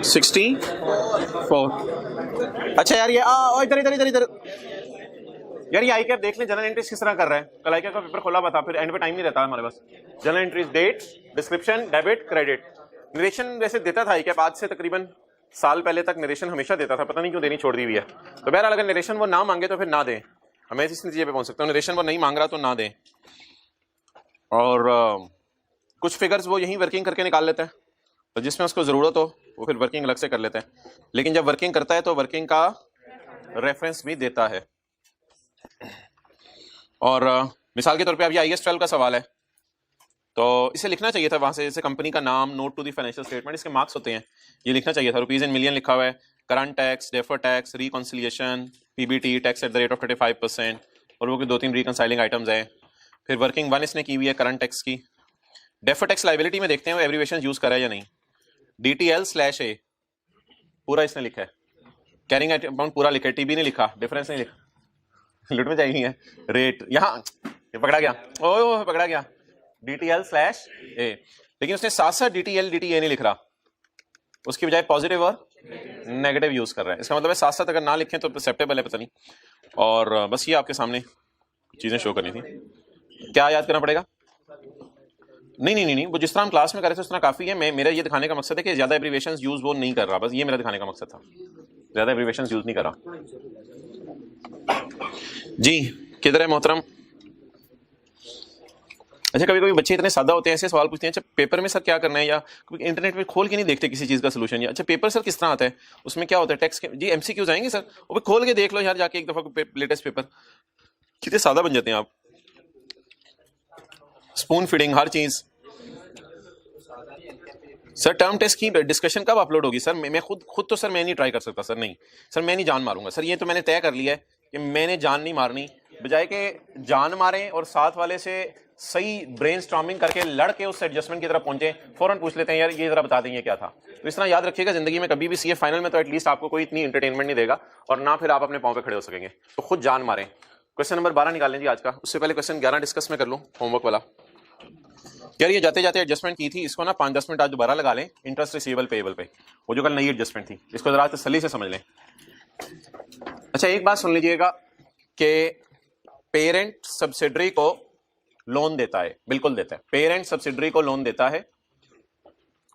64। अच्छा यार ये इधर इधर इधर इधर यार, ये आई कैप देख लें जनरल एंट्रीज किस तरह कर रहा है। कल आई कैप का पेपर खोला बता, फिर एंड पे टाइम नहीं रहता हमारे पास। General entries, date, description, debit, credit. Narration वैसे देता था आई कैप, आज से तकरीबन साल पहले तक नरेशन हमेशा देता था, पता नहीं क्यों देनी छोड़ दी हुई है। तो बहरहाल अगर नरेशन वो ना मांगे तो फिर ना दें, हमें इस नतीजे पे पहुंच सकते हैं। नरेशन वो नहीं मांग रहा तो ना दें। और कुछ फिगर्स वो यहीं वर्किंग करके निकाल लेते हैं, तो जिसमें उसको ज़रूरत हो वो फिर वर्किंग अलग से कर लेते हैं। लेकिन जब वर्किंग करता है तो वर्किंग का रेफरेंस भी देता है। और मिसाल के तौर पे अब ये IAS 12 का सवाल है, तो इसे लिखना चाहिए था वहां से, जैसे कंपनी का नाम, note to the financial statement, इसके मार्क्स होते हैं, ये लिखना चाहिए था। रुपीज इन मिलियन लिखा हुआ है, current tax, defer tax, reconciliation, PBT, tax at the rate of 35%, और वो 2-3 रिकॉन्साइलिंग आइटम्स हैं। फिर वर्किंग 1 इसने की हुई है करंट टैक्स की। डेफर टैक्स लाइबिलिटी में देखते हैं वो एब्रीवेशन यूज करा है या नहीं। DTL/A पूरा इसने लिखा है, कैरिंग अमाउंट पूरा लिखा है, TB ने लिखा, डिफरेंस नहीं लिखा, लुट में जाएगी है। रेट यहाँ ये पकड़ा गया, ओ पकड़ा गया, DTL/A, लेकिन उसने साथ साथ DTL DTA नहीं लिख रहा, उसकी बजाय पॉजिटिव और नेगेटिव यूज कर रहा है। इसका मतलब है साथ साथ अगर ना लिखें तो परसेप्टेबल है, पता नहीं। और बस ये आपके सामने चीजें शो करनी थी। क्या याद करना पड़ेगा? नहीं, वो जिस तरह हम क्लास में कर रहे थे उस तरह काफी है। मेरा ये दिखाने का मकसद है कि ज्यादा एब्रीविएशंस यूज वो नहीं कर रहा, बस ये मेरा दिखाने का मकसद था, ज्यादा एब्रीविएशंस यूज नहीं कर रहा। जी किधर है मोहतरम? अच्छा, कभी कभी बच्चे इतने सादा होते हैं, ऐसे सवाल पूछते हैं, अच्छा पेपर में सर क्या करना है, या इंटरनेट पे खोल के नहीं देखते किसी चीज का सोल्यूशन। या अच्छा पेपर सर किस तरह आता है, उसमें क्या होता है, टेक्स्ट के जी MCQ आएंगे सर, वो खोल के देख लो यार जाके एक दफा लेटेस्ट पेपर। कितने सादा बन जाते हैं आप, स्पून फीडिंग हर चीज। सर टर्म टेस्ट की डिस्कशन कब अपलोड होगी सर? मैं खुद तो सर मैं नहीं ट्राई कर सकता सर, नहीं सर मैं नहीं जान मारूंगा सर, ये तो मैंने तय कर लिया है कि मैंने जान नहीं मारनी, बजाय के जान मारें और साथ वाले से सही ब्रेनस्टॉर्मिंग करके लड़ के उस एडजस्टमेंट की तरफ पहुंचे, फौरन पूछ लेते हैं यार ये जरा बता देंगे क्या था। तो इस तरह याद रखिएगा, जिंदगी में कभी भी CA फाइनल में तो एटलीस्ट आपको कोई इतनी एंटरटेनमेंट नहीं देगा, और ना फिर आप अपने पाँव पे खड़े हो सकेंगे। तो खुद जान मारें। क्वेश्चन नंबर 12 निकाल लें जी आज का, उससे पहले क्वेश्चन 11 डिस्कस में कर लूँ होमवर्क वाला। यार ये जाते जाते एडजस्टमेंट की थी, इसको ना 5-10 मिनट आज दोबारा लगा लें, इंटरेस्ट रिसीवेबल पेएबल पे, वो जो कल नई एडजस्टमेंट थी, इसको जरा तसल्ली से समझ लें। अच्छा एक बात सुन लीजिएगा कि पेरेंट सब्सिडरी को लोन देता है, बिल्कुल देता है, पेरेंट सब्सिडरी को लोन देता है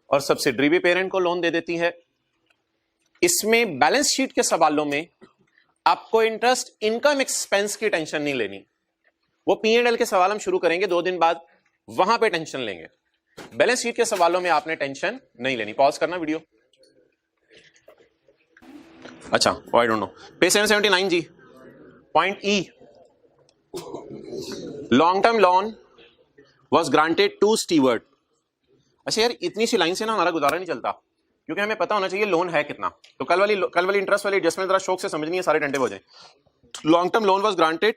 और सब्सिडरी भी पेरेंट को लोन दे देती है। इसमें बैलेंस शीट के सवालों में आपको इंटरेस्ट इनकम एक्सपेंस की टेंशन नहीं लेनी, वो P&L के सवाल हम शुरू करेंगे 2 दिन बाद, वहां पे टेंशन लेंगे। बैलेंस शीट के सवालों में आपने टेंशन नहीं लेनी। पॉज करना वीडियो। अच्छा आई डोंट नो, पेज 779 जी, point E, long term loan was granted to steward. अच्छा यार इतनी सी लाइन से ना हमारा गुजारा नहीं चलता, क्योंकि हमें पता होना चाहिए लोन है कितना। तो कल वाली इंटरेस्ट वाली एडजस्टमेंट जरा शौक से समझनी है, सारे डंडे हो जाए। Long term loan was granted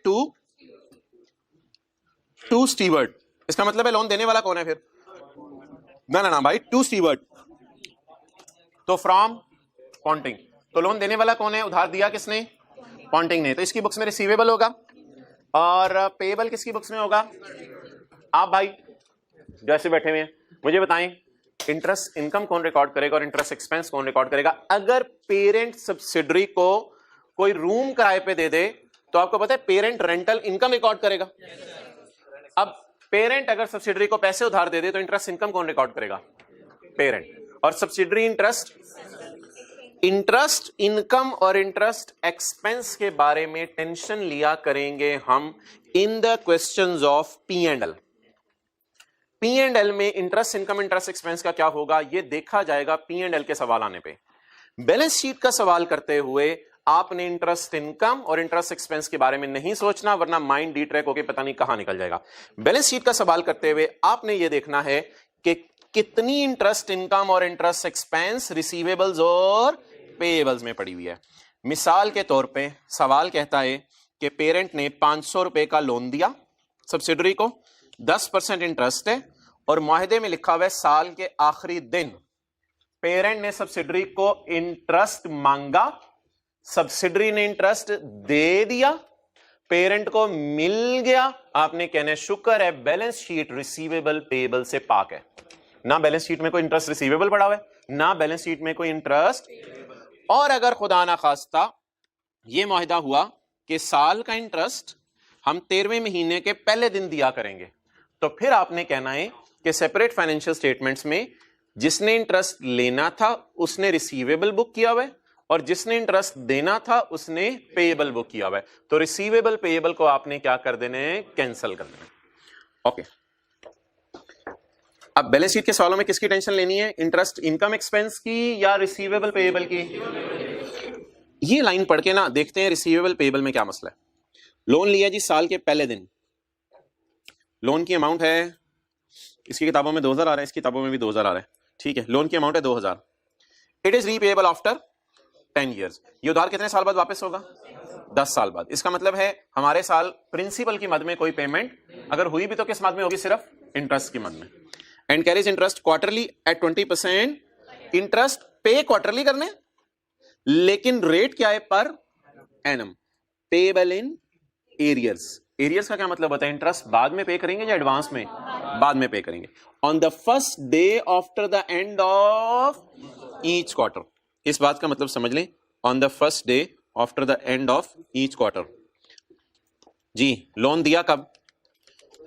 to steward, इसका मतलब है लोन देने वाला कौन है फिर? ना भाई, टू स्टीवर्ड, तो फ्रॉम पॉन्टिंग। तो लोन देने वाला कौन है? उधार दिया किसने? पॉन्टिंग ने। तो इसकी बुक्स में रिसीवेबल होगा और पेएबल किसकी बुक्स में होगा? आप भाई जैसे बैठे हुए हैं मुझे बताएं, इंटरेस्ट इनकम कौन रिकॉर्ड करेगा और इंटरेस्ट एक्सपेंस कौन रिकॉर्ड करेगा? अगर पेरेंट सब्सिडरी को कोई रूम किराए पे दे दे तो आपको पता है पेरेंट रेंटल इनकम रिकॉर्ड करेगा। अब पेरेंट अगर सब्सिडरी को पैसे उधार दे दे तो इंटरेस्ट इनकम कौन रिकॉर्ड करेगा? पेरेंट। और सब्सिडरी इंटरेस्ट इनकम और इंटरेस्ट एक्सपेंस के बारे में टेंशन लिया करेंगे हम in the questions of P&L। P&L में इंटरेस्ट इनकम इंटरेस्ट एक्सपेंस का क्या होगा ये देखा जाएगा P&L के सवाल आने पे। बैलेंस शीट का सवाल करते हुए आपने इंटरेस्ट इनकम और इंटरेस्ट एक्सपेंस के बारे में नहीं सोचना, वरना माइंड डिट्रैक होकर पता नहीं कहां निकल जाएगा। बैलेंस शीट का सवाल करते हुए आपने यह देखना है कि कितनी इंटरेस्ट इनकम और इंटरेस्ट एक्सपेंस रिसीवेबल्स और पेएबल्स में पड़ी हुई है। मिसाल के तौर पे सवाल कहता है कि पेरेंट ने 500 रुपए का लोन दिया सब्सिडरी को, 10% इंटरेस्ट है और मुआहदे में लिखा हुआ है साल के आखिरी दिन पेरेंट ने सब्सिडरी को इंटरेस्ट मांगा, सब्सिडरी ने इंटरेस्ट दे दिया, पेरेंट को मिल गया। आपने कहना है शुक्र है बैलेंस शीट रिसीवेबल पेएबल से पाक है, ना बैलेंस शीट में कोई इंटरेस्ट रिसीवेबल पड़ा हुआ है ना बैलेंस शीट में कोई इंटरेस्ट। और अगर खुदा ना खास्ता ये मुआहिदा हुआ कि साल का इंटरेस्ट हम 13वें महीने के पहले दिन दिया करेंगे, तो फिर आपने कहना है कि सेपरेट फाइनेंशियल स्टेटमेंट्स में जिसने इंटरेस्ट लेना था उसने रिसीवेबल बुक किया हुआ है और जिसने इंटरेस्ट देना था उसने पेएबल बुक किया हुआ है। तो रिसीवेबल पेएबल को आपने क्या कर देने हैं, कैंसिल कर देना। ओके, अब बैलेंस शीट के सवालों में किसकी टेंशन लेनी है, इंटरेस्ट इनकम एक्सपेंस की या रिसीवेबल पेएबल की? ये लाइन पढ़ के ना देखते हैं रिसीवेबल पेएबल में क्या मसला है। लोन लिया जी साल के पहले दिन, लोन की अमाउंट है, इसकी किताबों में 2000 आ रहा है, इसकी किताबों में भी 2000 आ रहा है, ठीक है, लोन की अमाउंट है 2000। It is repayable after 10 years। ये उधार कितने साल बाद वापस होगा, 10 साल बाद। इसका मतलब है हमारे साल प्रिंसिपल की मद में कोई पेमेंट अगर हुई भी तो किस मद में होगी, सिर्फ इंटरेस्ट की मद में। And carries interest quarterly at 20%। Interest pay quarterly करने, लेकिन रेट क्या है, per annum. Payable in arrears. Arrears का क्या मतलब होता है, इंटरेस्ट बाद में पे करेंगे या एडवांस में, बाद में पे करेंगे। On the first day after the end of each quarter. इस बात का मतलब समझ लें, on the first day after the end of each quarter. जी लोन दिया कब,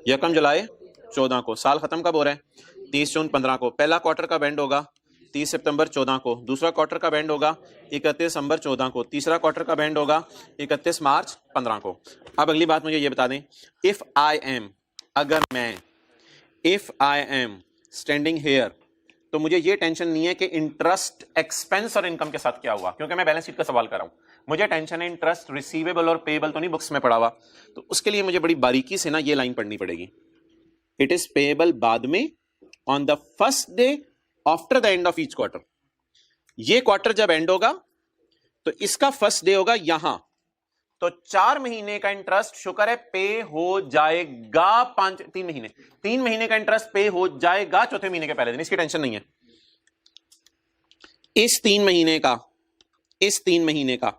यकम जुलाई 14 को। साल खत्म कब हो रहा है, 30 जून 15 को। पहला क्वार्टर का एंड होगा 30 सितंबर 14 को। दूसरा क्वार्टर का एंड होगा 31 दिसंबर 14 को। तीसरा क्वार्टर का एंड होगा 31 मार्च 15 को। अब अगली बात मुझे ये बता दें, इफ आई एम, अगर मैं, if I am standing here, तो मुझे ये टेंशन नहीं है कि इंटरेस्ट एक्सपेंस और इनकम के साथ क्या हुआ, क्योंकि मैं बैलेंस शीट का सवाल कर रहा हूं। मुझे टेंशन है इंटरेस्ट रिसीवेबल और पेएबल तो नहीं बुक्स में पड़ा हुआ, तो उसके लिए मुझे बड़ी बारीकी से ना ये लाइन पढ़नी पड़ेगी। इट इज पेएबल बाद में on the first day after the end of each quarter. ये क्वार्टर जब एंड होगा तो इसका फर्स्ट डे होगा यहां, तो 4 महीने का इंटरेस्ट शुक्र है पे हो जाएगा 3 महीने का इंटरेस्ट पे हो जाएगा चौथे महीने के पहले दिन। इसकी टेंशन नहीं है। इस 3 महीने का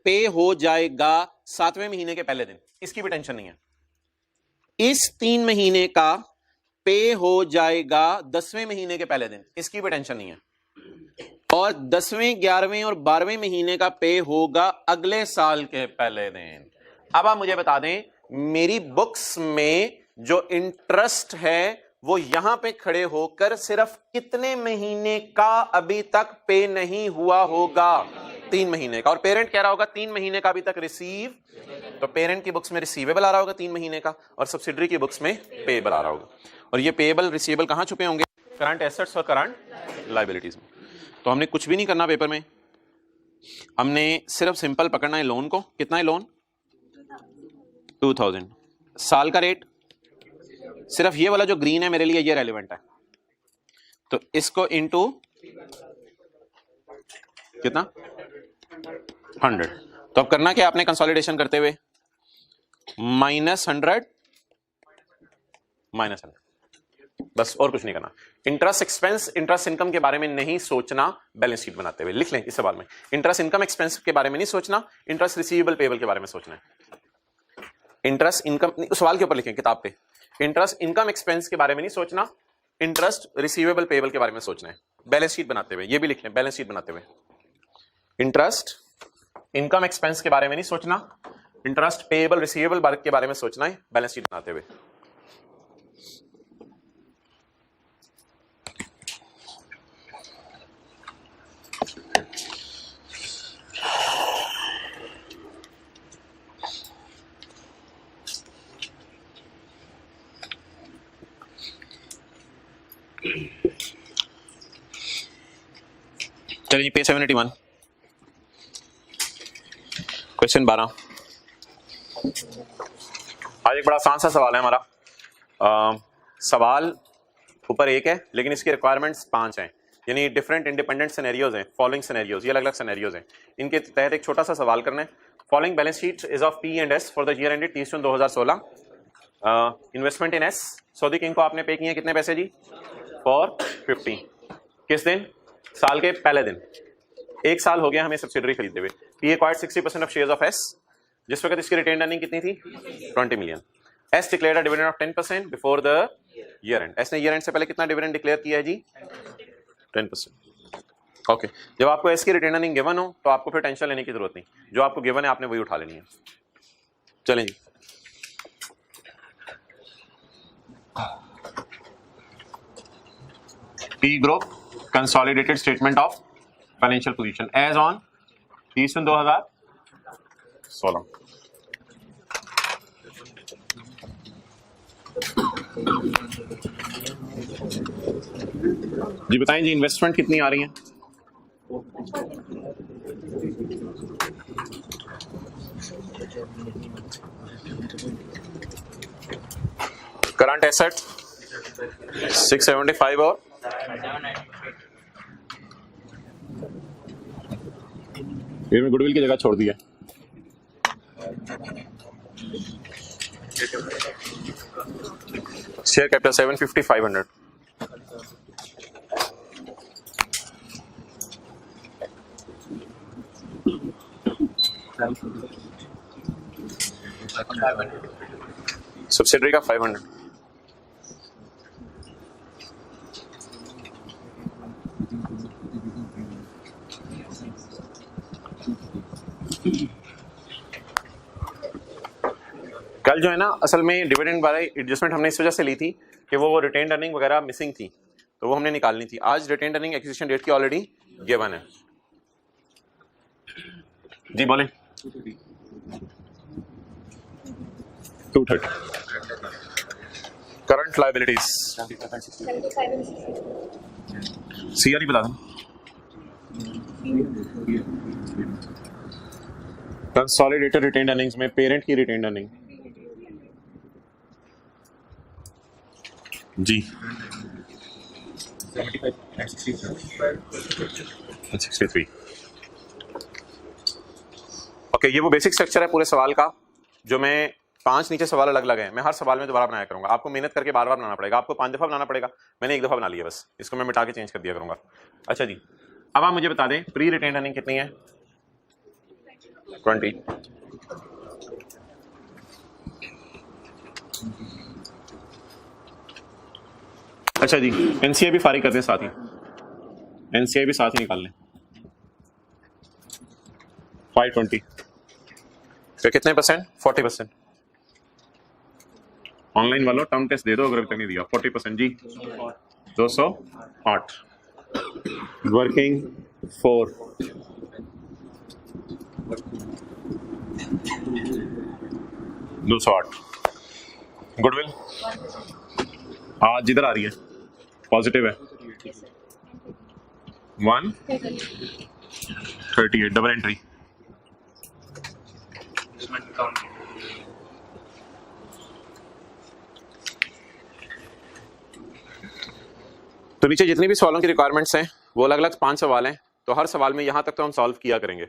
पे हो जाएगा 7वें महीने के पहले दिन, इसकी भी टेंशन नहीं है। इस 3 महीने का पे हो जाएगा 10वें महीने के पहले दिन, इसकी भी टेंशन नहीं है। और 10वें, 11वें और 12वें महीने का पे होगा अगले साल के पहले दिन। अब आप मुझे बता दें, मेरी बुक्स में जो इंटरेस्ट है वो यहां पे खड़े होकर सिर्फ कितने महीने का अभी तक पे नहीं हुआ होगा, 3 महीने का। और पेरेंट कह रहा होगा 3 महीने का अभी तक रिसीव, तो पेरेंट की बुक्स में रिसीवेबल आ रहा होगा 3 महीने का, और सब्सिडरी की बुक्स में पेएबल आ रहा होगा। और ये पेएबल रिसीवेबल कहां छुपे होंगे, करंट एसेट्स और करंट लायबिलिटीज में। तो हमने कुछ भी नहीं करना पेपर में, हमने सिर्फ सिंपल पकड़ना है लोन को। कितना है लोन, 2000। साल का रेट, सिर्फ ये वाला जो ग्रीन है मेरे लिए ये रेलिवेंट है, तो इसको इनटू कितना, 100। तो अब करना क्या आपने कंसोलिडेशन करते हुए, -100 -100, बस और कुछ नहीं करना। इंटरेस्ट एक्सपेंस, इंटरेस्ट इनकम के बारे में नहीं सोचना बैलेंस शीट बनाते हुए। लिख लें इस सवाल में, इंटरेस्ट इनकम एक्सपेंस के बारे में नहीं सोचना, इंटरेस्ट रिसीवेबल पेएबल के बारे में सोचना है। इंटरेस्ट इनकम सवाल के ऊपर लिखें किताब पे, इंटरेस्ट इनकम एक्सपेंस के बारे में नहीं सोचना, इंटरेस्ट रिसीवेबल पेएबल के बारे में सोचना है बैलेंस शीट बनाते हुए। ये भी लिख लें बैलेंस शीट बनाते हुए, इंटरेस्ट इनकम एक्सपेंस के बारे में नहीं सोचना, इंटरेस्ट पेएबल रिसीवेबल के बारे में सोचना है बैलेंस शीट बनाते हुए। चलिए पेज 781, क्वेश्चन 12। आज एक बड़ा आसान सा सवाल है हमारा। सवाल ऊपर एक है लेकिन इसकी रिक्वायरमेंट्स 5 हैं, यानी डिफरेंट इंडिपेंडेंट सिनेरियोज हैं। फॉलोइंग सिनेरियोज, ये अलग अलग सिनेरियोज हैं, इनके तहत एक छोटा सा सवाल करना है। Following balance sheet is of P and S for the year ended 30 June 2016। Investment in S, Saudi king को आपने पे किए कितने पैसे जी, फॉर 50। किस दिन, साल के पहले दिन। 1 साल हो गया हमें सब्सिडरी खरीदते हुए। P acquired 60% of shares of S, जिस वक्त इसकी रिटेन अर्निंग कितनी थी, 20 million. S declared a dividend of 10% before the year and. S ने ईयर एंड से पहले कितना डिविडेंड डिक्लेयर किया है जी, 10%। ओके जब आपको एस की रिटेन अर्निंग गिवन हो तो आपको फिर टेंशन लेने की जरूरत नहीं, जो आपको गिवन है आपने वही उठा लेनी है। चलें जी, P group consolidated statement of financial position as on 30/2016। जी बताएं जी, इन्वेस्टमेंट कितनी आ रही है? करंट एसेट 675 और फिर में गुडविल की जगह छोड़ दिया। Share capital 750 500। सब्सिडरी का 500। कल जो है ना असल में डिविडेंड वाला एडजस्टमेंट हमने इस वजह से ली थी कि वो रिटेन अर्निंग वगैरह मिसिंग थी, तो वो हमने निकालनी थी। आज रिटेन अर्निंग एक्विजिशन डेट की ऑलरेडी गिवन है। जी बोलें। 230। करंट लायबिलिटीज सीआरई बता दें। कंसोलिडेटेड रिटेन अर्निंग्स में पेरेंट की रिटेन अर्निंग जी 63। ओके ये वो बेसिक स्ट्रक्चर है पूरे सवाल का, जो मैं 5 नीचे सवाल अलग अलग हैं, मैं हर सवाल में दोबारा बनाया करूंगा। आपको मेहनत करके बार बार बनाना पड़ेगा, आपको 5 दफा बनाना पड़ेगा, मैंने 1 दफा बना लिया बस, इसको मैं मिटा के चेंज कर दिया करूंगा। अच्छा जी, अब आप मुझे बता दें प्री रिटेन अर्निंग कितनी है? 20। अच्छा जी, एनसीए भी फारिग करते हैं साथ ही, एनसीए भी साथ ही निकाल लें। 520 तो कितने परसेंट? 40%। ऑनलाइन वालों टर्म टेस्ट दे दो अगर अभी तक नहीं दिया। 40% जी 208 वर्किंग 4 208। गुडविल आज जिधर आ रही है पॉजिटिव है 138 डबल एंट्री। तो नीचे जितनी भी सवालों की रिक्वायरमेंट्स हैं वो अलग अलग 5 सवाल हैं, तो हर सवाल में यहां तक तो हम सॉल्व किया करेंगे।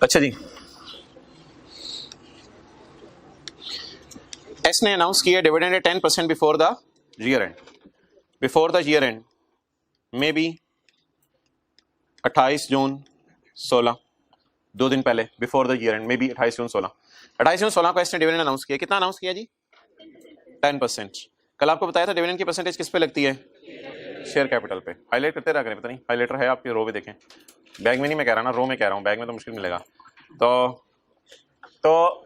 अच्छा जी, एस ने अनाउंस किया dividend 10% before the year and. Before the year and may be 28 जून 16, 2 दिन पहले before the year and may be 28 जून 16। 28 जून 16 को एस ने डिविडेंड अनाउंस किया। कितना अनाउंस किया जी? 10%। कल आपको बताया था डिविडेंड की परसेंटेज किस पे लगती है? शेयर कैपिटल पे। हाईलाइट करते रह करें, पता नहीं हाईलाइटर है आपके, रो में देखें, बैग में नहीं मैं कह रहा ना, रो में कह रहा हूँ, बैग में तो मुश्किल मिलेगा। तो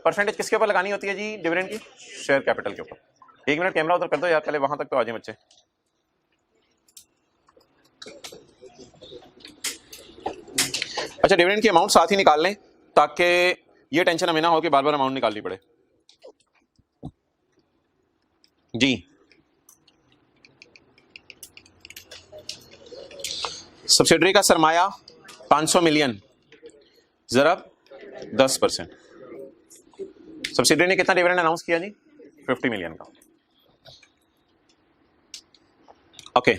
परसेंटेज किसके ऊपर लगानी होती है जी डिविडेंड की? शेयर कैपिटल के ऊपर। 1 मिनट कैमरा उधर कर दो यार, पहले वहां तक तो आ जाए बच्चे। अच्छा डिविडेंड की अमाउंट साथ ही निकाल लें ताकि ये टेंशन हमें ना हो कि बार बार अमाउंट निकालनी पड़े। जी सब्सिडरी का सरमाया 500 मिलियन ज़रब 10%। सब्सिडरी ने कितना डिविडेंड अनाउंस किया जी? 50 मिलियन का। Okay,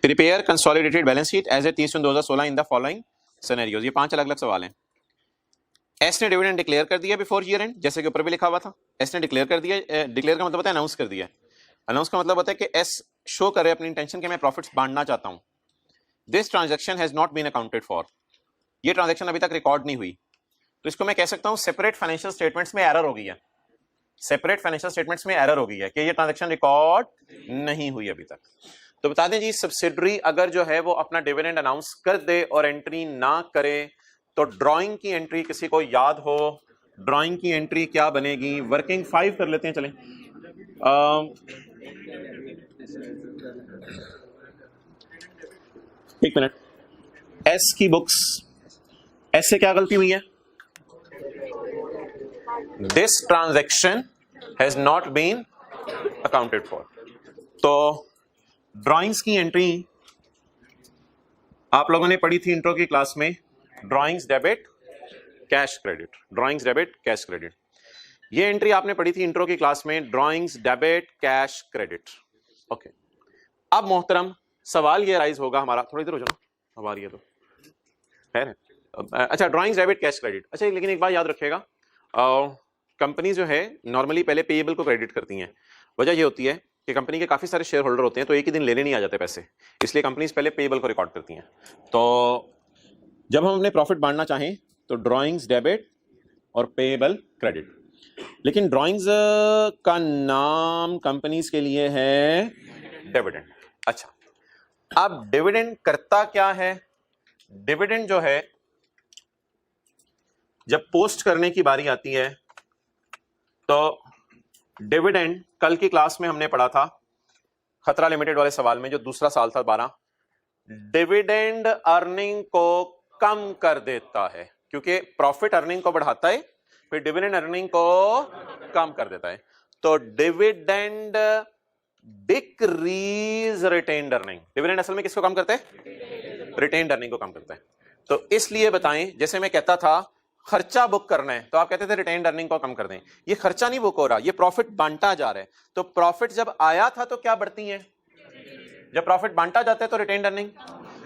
prepare consolidated balance sheet as a 30 June 2016 in the following scenarios. ये 5 अलग अलग सवाल हैं। एस ने डिविडेंड डिक्लेयर कर दिया बिफोर ईयर एंड, जैसे कि ऊपर भी लिखा हुआ था। एस ने डिक्लेयर कर दिया, डिक्लेयर का मतलब होता है अनाउंस कर दिया। अनाउंस का मतलब होता है कि एस शो करे अपनी इंटेंशन कि मैं प्रॉफिट्स बांटना चाहता हूं। This transaction has not been accounted for. ये ट्रांजैक्शन अभी तक रिकॉर्ड नहीं हुई, तो इसको मैं कह सकता हूं सेपरेट फाइनेंशियल स्टेटमेंट्स में एरर हो गई है। सेपरेट फाइनेंशियल स्टेटमेंट्स में एरर हो गई है कि ये ट्रांजैक्शन रिकॉर्ड नहीं हुई अभी तक। तो बता दें जी, सब्सिडरी अगर जो है वो अपना डिविडेंड अनाउंस कर दे और एंट्री ना करे तो ड्राइंग की एंट्री किसी को याद हो, ड्राइंग की एंट्री क्या बनेगी? वर्किंग 5 कर लेते हैं, चलें। एक मिनट, एस की बुक्स, एस से क्या गलती हुई है? This transaction has not been accounted for. तो ड्राइंग्स की एंट्री आप लोगों ने पढ़ी थी इंट्रो की क्लास में, drawings debit cash credit, drawings debit cash credit. ये एंट्री आपने पढ़ी थी इंट्रो की क्लास में, drawings debit cash credit. Okay, अब मोहतरम सवाल ये राइज होगा हमारा, थोड़ी देर हो जाओ, अब आ रही है तो है। अच्छा, ड्राइंग्स डेबिट कैश क्रेडिट। अच्छा, लेकिन एक बात याद रखिएगा, कंपनी जो है नॉर्मली पहले पेएबल को क्रेडिट करती हैं। वजह ये होती है कि कंपनी के काफी सारे शेयर होल्डर होते हैं तो एक ही दिन लेने नहीं आ जाते पैसे, इसलिए कंपनीज पहले पेएबल को रिकॉर्ड करती हैं। तो जब हम अपने प्रॉफिट बांटना चाहें तो ड्राइंग्स डेबिट और पेएबल क्रेडिट। लेकिन ड्राइंग्स का नाम कंपनीज के लिए है डिविडेंड। अच्छा, अब डिविडेंड करता क्या है? डिविडेंड जो है जब पोस्ट करने की बारी आती है तो डिविडेंड, कल की क्लास में हमने पढ़ा था खतरा लिमिटेड वाले सवाल में, जो दूसरा साल था 12, डिविडेंड अर्निंग को कम कर देता है, क्योंकि प्रॉफिट अर्निंग को बढ़ाता है, फिर डिविडेंड अर्निंग को कम कर देता है। तो dividend decrease retained earning. Dividend असल में किसको कम करता है? रिटेन्ड अर्निंग को कम करता है। तो इसलिए बताएं, जैसे मैं कहता था खर्चा बुक करना है तो आप कहते थे रिटेन्ड अर्निंग को कम कर दें। ये खर्चा नहीं बुक हो रहा, ये प्रॉफिट बांटा जा रहा है। तो प्रॉफिट जब आया था तो क्या बढ़ती है? जब प्रॉफिट बांटा जाता है तो रिटेन्ड अर्निंग।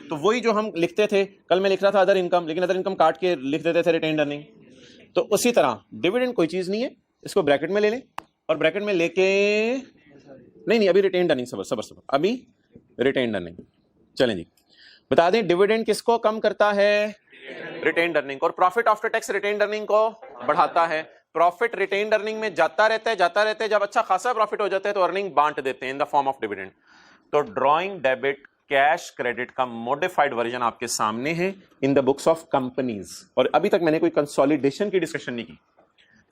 तो वही जो हम लिखते थे, कल मैं लिख रहा था अदर इनकम, लेकिन अदर इनकम काट के लिख देते थे रिटेन्ड अर्निंग। तो उसी तरह डिविडेंड कोई चीज नहीं है, इसको ब्रैकेट में ले लें और ब्रैकेट में लेके, नहीं अभी रिटेन्ड अर्निंग, सबर अभी रिटेन्ड अर्निंग। चलें जी, बता दें डिविडेंड किसको कम करता है? Retained earning. और profit after tax retained earning को बढ़ाता है। प्रॉफिट रिटेन्ड अर्निंग में जाता रहता है, जब अच्छा खासा प्रॉफिट हो जाता है तो अर्निंग बांट देते हैं in the form of dividend. तो ड्राइंग डेबिट कैश क्रेडिट का मॉडिफाइड वर्जन आपके सामने है in the books of companies. और अभी तक मैंने कोई कंसोलिडेशन की डिस्कशन नहीं की,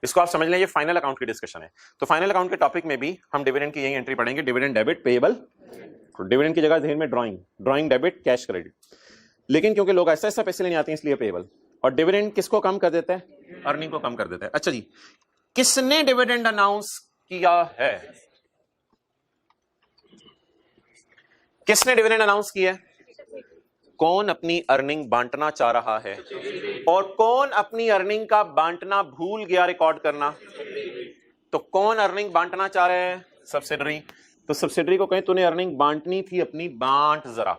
इसको आप समझ लें ये फाइनल अकाउंट की डिस्कशन है। तो फाइनल अकाउंट के टॉपिक में भी हम डिविडेंड की यही एंट्री पढ़ेंगे, डिविडेंड डेबिट पेएबल। डिविडेंड की जगह ध्यान में ड्राइंग डेबिट कैश क्रेडिट। लेकिन क्योंकि लोग ऐसा ऐसा पैसे लेने आते हैं इसलिए पेएबल। और डिविडेंड किसको कम कर देता है? अर्निंग को कम कर देता है। अच्छा जी, किसने डिविडेंड अनाउंस किया है? किसने डिविडेंड अनाउंस किया है? कौन अपनी अर्निंग बांटना चाह रहा है और कौन अपनी अर्निंग का बांटना भूल गया रिकॉर्ड करना? तो कौन अर्निंग बांटना चाह रहे हैं? सब्सिडरी। तो सब्सिडरी को कहें तूने अर्निंग बांटनी थी अपनी, बांट जरा।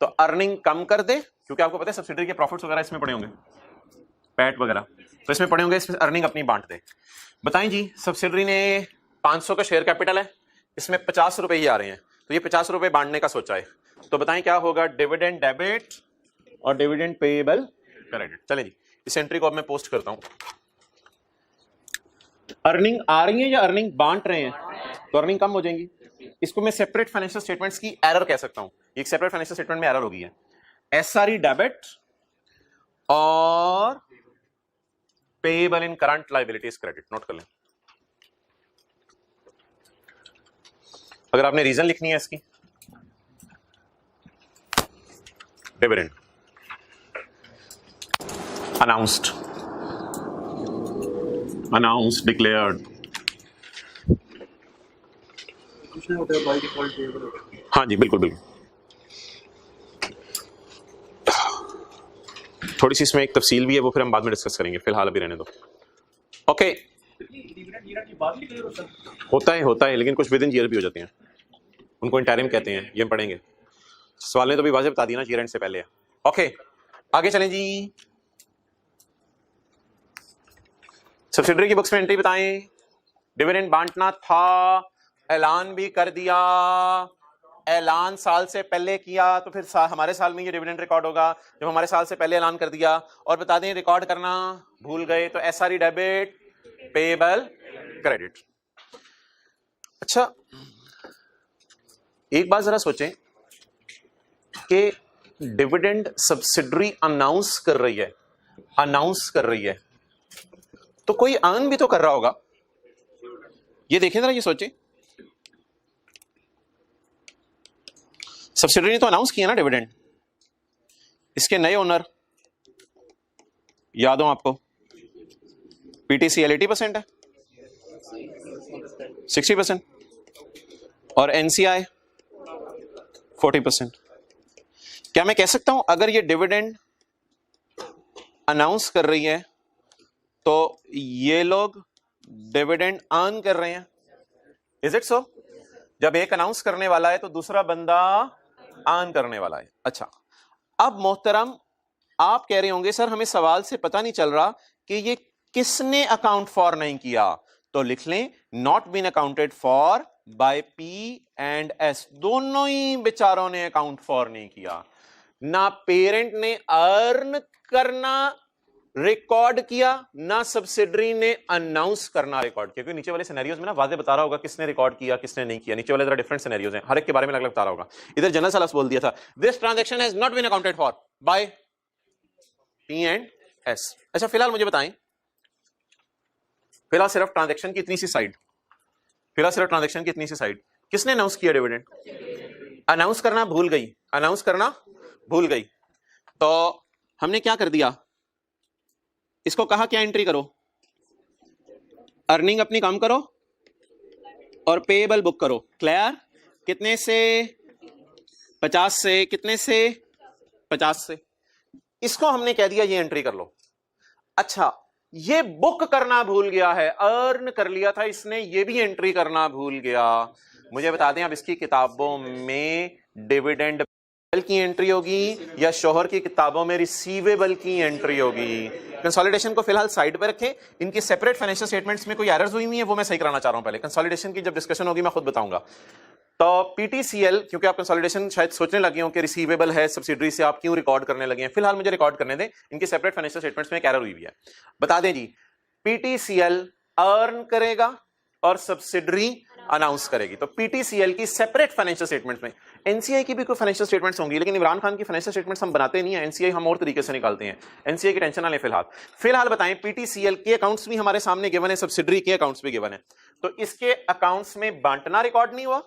तो अर्निंग कम कर दे, क्योंकि आपको पता है सब्सिडरी के प्रॉफिट्स वगैरह इसमें पड़े होंगे, पैट वगैरह तो इसमें पड़े होंगे, इसमें अर्निंग अपनी बांट दे। बताएं जी, सब्सिडरी ने 500 का शेयर कैपिटल है, इसमें 50 रुपए ही आ रहे हैं, तो ये 50 रुपए बांटने का सोचा है। तो बताएं क्या होगा? डिविडेंड डेबिट और डिविडेंड पेएबल क्रेडिट। चलें जी, इस एंट्री को अब मैं पोस्ट करता हूं। अर्निंग आ रही है या अर्निंग बांट रहे हैं? तो अर्निंग कम हो जाएंगी। इसको मैं सेपरेट फाइनेंशियल स्टेटमेंट्स की एरर कह सकता हूं। एक सेपरेट फाइनेंशियल स्टेटमेंट में एरर हो गई है। एसआरई डेबिट और पेएबल इन करंट लायबिलिटीज क्रेडिट। नोट कर लें। अगर आपने रीजन लिखनी है इसकी, डिविडेंड अनाउंस्ड डिक्लेयर्ड, हाँ जी बिल्कुल बिल्कुल। थोड़ी सी इसमें एक तफसील भी है, वो फिर हम बाद में डिस्कस करेंगे, फिलहाल अभी रहने दो। ओके, होता है लेकिन कुछ विद इन ईयर भी हो जाते हैं, उनको इंटरिम कहते हैं, ये हम पढ़ेंगे। सवाल ने तो भी वाज़ेह बता दिया ना, ईयर एंड से पहले है। ओके, आगे चलें जी। सब्सिडरी की बुक्स में एंट्री बताएं। डिविडेंड बांटना था, ऐलान भी कर दिया। ऐलान साल से पहले किया तो फिर हमारे साल में ये डिविडेंड रिकॉर्ड होगा, जब हमारे साल से पहले ऐलान कर दिया। और बता दें रिकॉर्ड करना भूल गए तो एसआरई डेबिट पेएबल क्रेडिट। अच्छा, एक बात जरा सोचें कि डिविडेंड सब्सिडरी अनाउंस कर रही है तो कोई अर्न भी तो कर रहा होगा। ये देखें जरा, ये सोचें, सब्सिडरी ने तो अनाउंस किया ना डिविडेंड, इसके नए ओनर याद हो आपको, पीटीसीएल 80% है, 60% और एनसीआई 40%। क्या मैं कह सकता हूं अगर ये डिविडेंड अनाउंस कर रही है तो ये लोग डिविडेंड अर्न कर रहे हैं? Is it so? जब एक अनाउंस करने वाला है तो दूसरा बंदा अर्न करने वाला है। अच्छा, अब मोहतरम आप कह रहे होंगे सर हमें सवाल से पता नहीं चल रहा कि ये किसने अकाउंट फॉर नहीं किया, तो लिख लें not been accounted for by P and S. दोनों ही बेचारों ने अकाउंट फॉर नहीं किया, ना पेरेंट ने अर्न करना रिकॉर्ड किया, ना सब्सिडरी ने अनाउंस करना रिकॉर्ड किया। क्योंकि नीचे वाले सिनेरियोज में ना वाज़े बता रहा होगा किसने रिकॉर्ड किया किसने नहीं किया। नीचे वाले जरा डिफरेंट सिनेरियोज हैं, हर एक के बारे में अलग अलग बता रहा होगा। इधर जनरल सा लफ्ज़ बोल दिया था, this transaction has not been accounted for by P and S. अच्छा, फिलहाल मुझे बताएं, फिलहाल सिर्फ ट्रांजैक्शन की इतनी सी साइड, किसने अनाउंस किया डिविडेंड? अनाउंस करना भूल गई, तो हमने क्या कर दिया, इसको कहा क्या एंट्री करो, अर्निंग अपनी कम करो और पेएबल बुक करो। क्लियर? कितने से? 50 से। कितने से? 50 से। इसको हमने कह दिया ये एंट्री कर लो। अच्छा, ये बुक करना भूल गया है, अर्न कर लिया था इसने, ये भी एंट्री करना भूल गया। मुझे बता दें अब इसकी किताबों में डिविडेंड की एंट्री होगी या शोहर की किताबों में रिसीवेबल की एंट्री होगी? कंसोलिडेशन को फिलहाल साइड पे रखें, इनकी सेपरेट फाइनेंशियल स्टेटमेंट्स में कोई एरर्स हुई है वो मैं सही कराना चाह रहा हूं। पहले कंसोलिडेशन की जब डिस्कशन होगी मैं खुद बताऊंगा। तो पीटीसीएल, क्योंकि आप कंसोलिडेशन शायद सोचने लगे हो कि रिसीवेबल है सब्सिडरी से, आप क्यों रिकॉर्ड करने लगे हैं, फिलहाल मुझे रिकॉर्ड करने दें। इनकी सेपरेट फाइनेंशियल स्टेटमेंट्स में एक एरर हुई है, बता दें जी। पीटीसीएल अर्न करेगा और सब्सिडरी अनाउंस करेगी, तो पीटीसीएल की सेपरेट फाइनेंशियल स्टेटमेंट्स में, एनसीआई की भी कोई फाइनेंशियल स्टेटमेंट्स होंगी, लेकिन इमरान खान की फाइनेंशियल स्टेटमेंट्स हम बनाते नहीं है, एनसीआई हम और तरीके से निकालते हैं। एनसीआई की टेंशन ना लें फिलहाल बताएं, पीटीसीएल के अकाउंट्स भी हमारे सामने गिवन है, सब्सिडरी के अकाउंट्स भी गिवन है, तो इसके अकाउंट्स में बांटना रिकॉर्ड नहीं हुआ,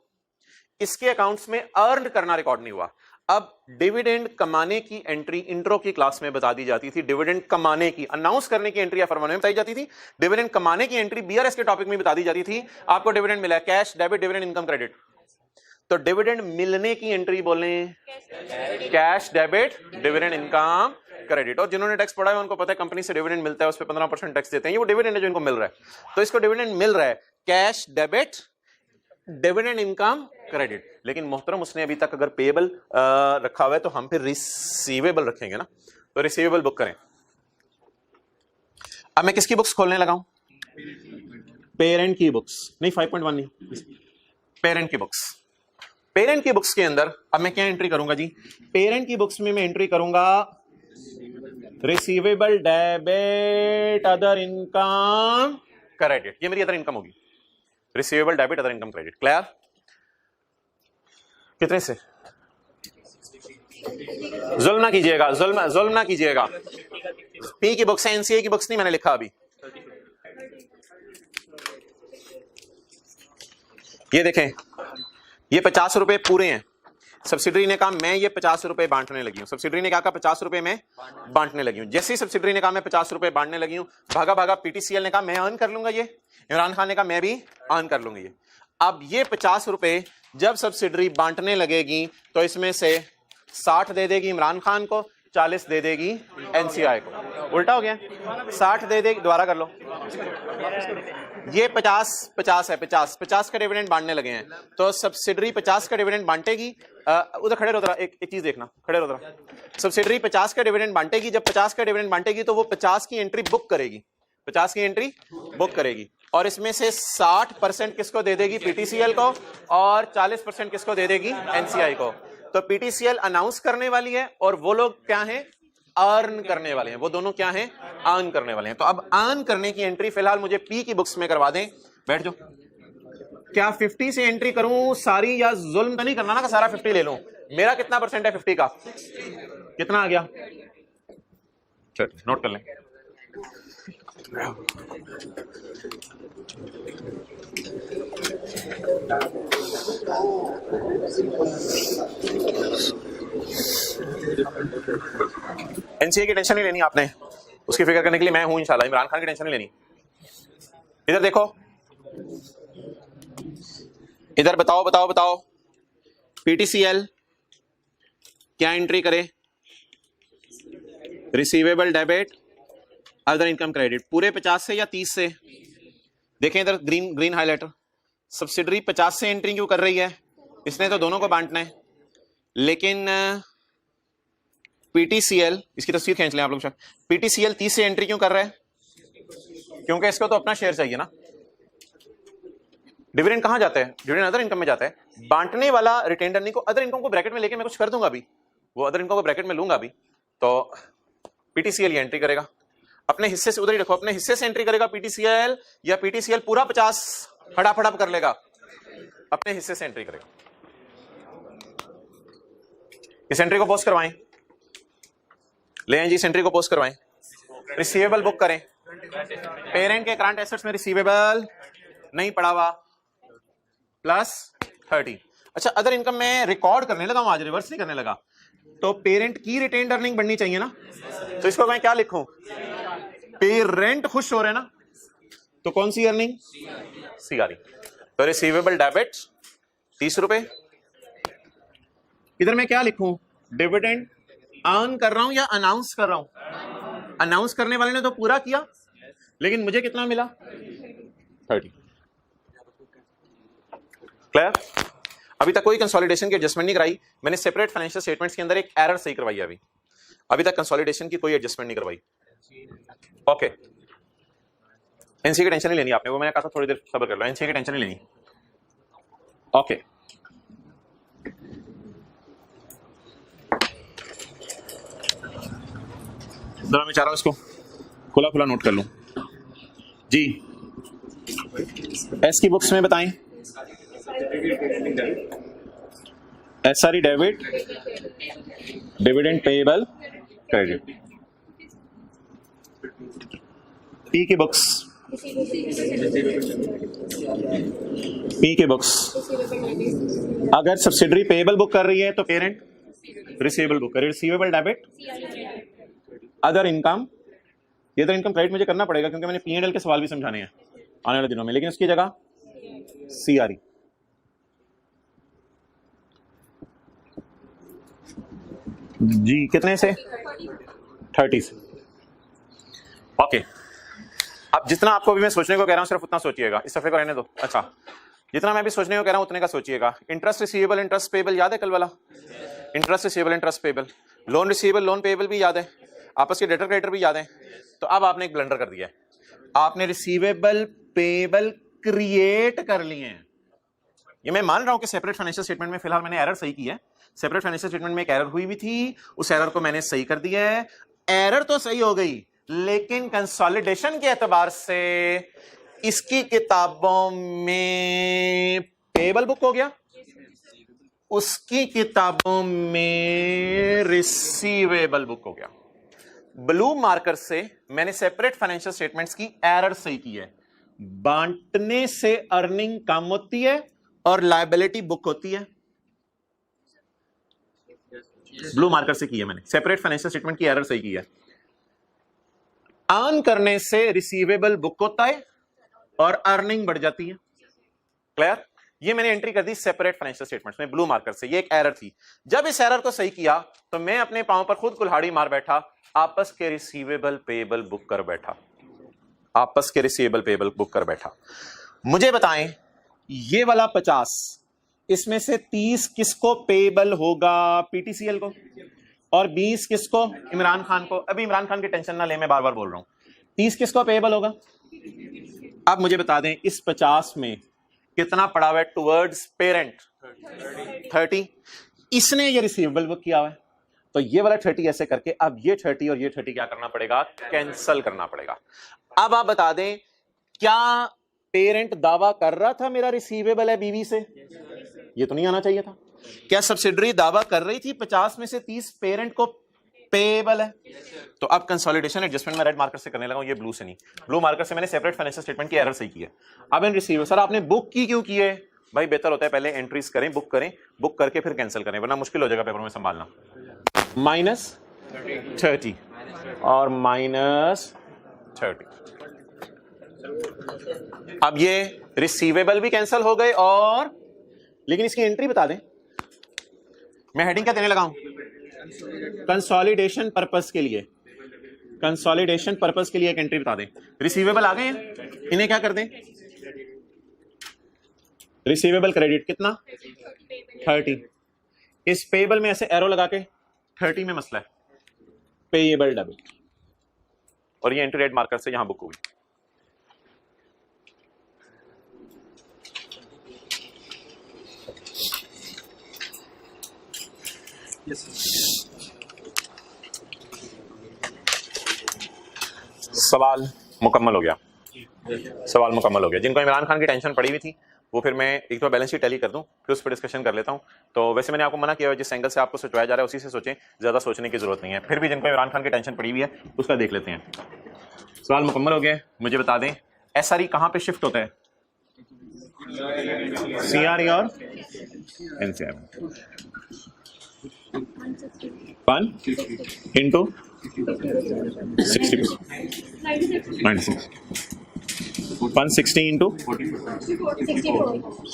इसके अकाउंट्स में अर्न करना रिकॉर्ड नहीं हुआ। अब डिविडेंड कमाने की एंट्री इंट्रो की क्लास में बता दी जाती थी, डिविडेंड कमाने की, अनाउंस करने की एंट्री एफर 1 में बताई जाती थी, डिविडेंड कमाने की एंट्री बीआरएस के टॉपिक में बता दी जाती थी। आपको डिविडेंड मिला है, cash debit dividend income credit, तो डिविडेंड मिलने की एंट्री बोलें cash debit dividend income credit. और जिन्होंने टैक्स पढ़ा है उनको पता है कंपनी से डिविडेंड मिलता है, उस पर 15% टैक्स देते हैं, ये वो डिविडेंड है जो इनको मिल रहा है। तो इसको डिविडेंड मिल रहा है cash debit dividend income credit. लेकिन मोहतरम उसने अभी तक अगर पेएबल रखा हुआ है तो हम फिर रिसीवेबल रखेंगे ना, तो रिसीवेबल बुक करें। अब मैं किसकी बुक्स खोलने लगा हूं? पेरेंट की बुक्स, नहीं 5.1 नहीं, पेरेंट की बुक्स। पेरेंट की बुक्स के अंदर अब मैं क्या एंट्री करूंगा जी? पेरेंट की बुक्स में मैं एंट्री करूंगा receivable debit other income credit, ये मेरी अदर इनकम होगी, receivable debit other income credit. Clear? कितने से? जुल्म ना कीजिएगा, जुल्म ना कीजिएगा। पी की बुक्स है, एनसीए की बुक्स नहीं मैंने लिखा अभी। ये देखें, ये 50 रुपए पूरे हैं। सब्सिडरी ने कहा मैं ये 50 रुपए बांटने लगी हूं, सब्सिडरी ने कहा 50 रुपए मैं बांटने लगी हूं। जैसे ही सब्सिडरी ने कहा मैं 50 रुपए बांटने लगी हूं, भागा भागा पीटीसीएल ने कहा मैं अर्न कर लूंगा ये, इमरान खान ने कहा मैं भी अर्न कर लूंगी ये। अब ये 50 रुपए जब सब्सिडरी बांटने लगेगी तो इसमें से 60 दे देगी इमरान खान को, 40 दे देगी एनसीआई को। उल्टा हो गया, 60 दे देगी, दोबारा कर लो, ये 50 है, 50 का डिविडेंड बांटने लगे हैं, तो सब्सिडरी 50 का डिविडेंड बांटेगी। उधर खड़े रहो, एक चीज देखना, खड़े रहो। सब्सिडरी 50 का डिविडेंड बांटेगी, जब 50 का डिविडेंड बांटेगी तो वो 50 की एंट्री बुक करेगी, 50 की एंट्री बुक करेगी, और इसमें से 60% किसको दे देगी? पीटीसीएल को, और 40% किसको दे देगी? एनसीआई को। तो पीटीसीएल अनाउंस करने वाली है और वो लोग क्या हैं? अर्न करने वाले हैं, वो दोनों क्या हैं, अर्न करने वाले हैं। तो अब अर्न करने की एंट्री फिलहाल मुझे पी की बुक्स में करवा दें। बैठ जाओ। क्या 50 से एंट्री करूं सारी, या जुल्म तो नहीं करना ना कि सारा 50 ले लूं? मेरा कितना परसेंट है 50 का? कितना आ गया? चल नोट कर लें। एनसीए की टेंशन नहीं लेनी आपने, उसकी फिक्र करने के लिए मैं हूं इंशाल्लाह। इमरान खान की टेंशन नहीं लेनी। इधर देखो, इधर बताओ बताओ बताओ, पीटीसीएल क्या एंट्री करे? Receivable debit other income credit, पूरे 50 से या 30 से? देखें इधर ग्रीन हाईलाइटर, सब्सिडरी 50 से एंट्री क्यों कर रही है? इसने तो दोनों को बांटना है। लेकिन पीटीसीएल, इसकी तस्वीर खींच लें आप लोग, पीटीसीएल 30 से एंट्री क्यों कर रहा है? क्योंकि इसको तो अपना शेयर चाहिए ना। डिविडेंड कहां जाता है? डिविडेंड अदर इनकम में जाता है। बांटने वाला रिटेन्ड अर्निंग को, अदर इनकम को ब्रैकेट में लेके मैं कुछ कर दूंगा अभी, वो अदर इनकम को ब्रैकेट में लूंगा अभी, तो पीटीसीएल ये एंट्री करेगा अपने हिस्से से। उधर ही रखो, अपने हिस्से से एंट्री करेगा पीटीसीएल, या पीटीसीएल पूरा 50 हड़ाफड़ाप कर लेगा? अपने हिस्से से एंट्री करेगा। इस एंट्री को पोस्ट करवाएं, ले आए जी, इस एंट्री को पोस्ट करवाएं। रिसीवेबल बुक करें, पेरेंट के करंट एसेट्स में रिसीवेबल नहीं पड़ा हुआ, प्लस 30। अच्छा, अदर इनकम में रिकॉर्ड करने लगा हूं आज, रिवर्स नहीं करने लगा। तो पेरेंट की रिटेन्ड अर्निंग बढ़नी चाहिए ना, तो इसको मैं क्या लिखूं? पेरेंट खुश हो रहे हैं ना, तो कौन सी अर्निंग? सीआरई। तो रिसीवेबल डेबिट 30 रुपए। इधर मैं क्या लिखूं? डिविडेंड अर्न कर रहा हूं या अनाउंस कर रहा हूं? अनाउंस करने वाले ने तो पूरा किया, लेकिन मुझे कितना मिला? 30। क्लियर? अभी तक कोई कंसोलिडेशन की एडजस्टमेंट नहीं कराई मैंने। सेपरेट फाइनेंशियल स्टेटमेंट्स के अंदर एक एरर सही करवाई है अभी तक कंसोलिडेशन की कोई एडजस्टमेंट नहीं करवाई। ओके, एनसीए की टेंशन नहीं लेनी आपने, वो मैंने कहा था थोड़ी देर सब्र कर लो, एनसीए की टेंशन नहीं लेनी। ओके, जरा मैं चाह रहा हूं इसको खुला खुला नोट कर लूं जी। एस की बुक्स में बताएं, SRE debit, dividend payable credit. P की बुक्स, पी के बुक्स अगर सब्सिडरी पेएबल बुक कर रही है तो पेरेंट रिसीवेबल बुक करे। रिसीवेबल डेबिट अदर इनकम, ये तो इनकम क्रेडिट मुझे करना पड़ेगा क्योंकि मैंने पीएनएल के सवाल भी समझाने हैं आने वाले दिनों में, लेकिन उसकी जगह सीआरई। जी कितने से? 30 से। ओके, अब जितना आपको भी मैं सोचने को कह रहा हूं सिर्फ उतना सोचिएगा, इस सफे को रहने दो। अच्छा, जितना मैं भी सोचने को कह रहा हूं उतने का सोचिएगा। इंटरेस्ट रिसीवेबल इंटरेस्ट पेएबल याद है कल वाला? Interest receivable interest payable, loan receivable loan payable भी याद है, आपस के डेटर क्रेडिटर भी याद है। तो अब आपने एक ब्लंडर कर दिया है, आपने रिसीवेबल पेएबल क्रिएट कर लिए हैं। ये मैं मान रहा हूं कि सेपरेट फाइनेंशियल स्टेटमेंट में फिलहाल मैंने एरर सही की है। सेपरेट फाइनेंशियल स्टेटमेंट में एक एरर हुई भी थी, उस एरर को मैंने सही कर दिया है। एरर तो सही हो गई, लेकिन कंसोलिडेशन के एतबार से इसकी किताबों में पेएबल बुक हो गया, उसकी किताबों में रिसीवेबल बुक हो गया। ब्लू मार्कर से मैंने सेपरेट फाइनेंशियल स्टेटमेंट्स की एरर सही की है। बांटने से अर्निंग कम होती है और लायबिलिटी बुक होती है। ब्लू मार्कर से की है मैंने, सेपरेट फाइनेंशियल स्टेटमेंट की एरर सही की है। अर्न करने से रिसीवेबल बुक होता है और अर्निंग बढ़ जाती है। क्लियर? ये मैंने एंट्री कर दी सेपरेट फाइनेंशियल स्टेटमेंट्स में ब्लू मार्कर से, ये एक एरर थी। जब इस एरर को सही किया तो मैं अपने पांव पर खुद कुल्हाड़ी मार बैठा, आपस के रिसीवेबल पेएबल बुक कर बैठा, आपस के रिसीवेबल पेएबल बुक कर बैठा। मुझे बताएं, ये वाला 50 इसमें से 30 किसको पेएबल होगा? पीटीसीएल को। और 20 किसको? इमरान खान को। अभी इमरान खान की टेंशन ना ले, मैं बार बार बोल रहा हूं। 30 किसको पेएबल होगा? अब मुझे बता दें इस 50 में कितना पड़ा हुआ है टुवर्ड्स पेरेंट? 30। इसने ये रिसीवेबल बुक किया हुआ है, तो ये वाला 30 ऐसे करके अब ये 30 और ये 30 क्या करना पड़ेगा, कैंसल करना पड़ेगा। अब आप बता दें, क्या पेरेंट दावा कर रहा था मेरा रिसीवेबल है बीवी से? ये तो नहीं आना चाहिए था। क्या सब्सिडरी दावा कर रही थी 50 में से 30 पेरेंट को पेएबल है? तो अब कंसोलिडेशन एडजस्टमेंट में रेड मार्कर से करने लगा हूं, ये ब्लू से नहीं। ब्लू मार्कर से मैंने सेपरेट फाइनेंशियल स्टेटमेंट की एरर सही की है। अब इन रिसीवर, सर आपने बुक की क्यों की है? भाई बेहतर होता है पहले एंट्रीज करें, बुक करें, बुक करके फिर कैंसिल करें, वरना मुश्किल हो जाएगा पेपर में संभालना। -30 और -30। अब ये रिसीवेबल भी कैंसिल हो गए, और लेकिन इसकी एंट्री बता दें। मैं हेडिंग क्या देने लगा हूं? कंसोलिडेशन पर्पस के लिए, कंसोलिडेशन पर्पस के लिए एक एंट्री बता दें। रिसीवेबल आ गए हैं, इन्हें क्या कर दें? रिसीवेबल क्रेडिट कितना? 30। इस पेएबल में ऐसे एरो लगा के 30 में मसला है, पेएबल डेबिट, और ये एंट्री रेड मार्कर से यहां बुक हुई। सवाल मुकम्मल हो गया, सवाल मुकम्मल हो गया। जिनको इमरान खान की टेंशन पड़ी हुई थी वो फिर मैं एक तो बैलेंस शीट टैली कर दूं, फिर उस पर डिस्कशन कर लेता हूं। तो वैसे मैंने आपको मना किया है जिस एंगल से आपको सोचवाया जा रहा है उसी से सोचें, ज्यादा सोचने की जरूरत नहीं है। फिर भी जिनको इमरान खान की टेंशन पड़ी हुई है उसका देख लेते हैं। सवाल मुकम्मल हो गया। मुझे बता दें एसआरई कहां पे शिफ्ट होता है? सीआरई और एनसीआर। 1 into 60, 96, 160 into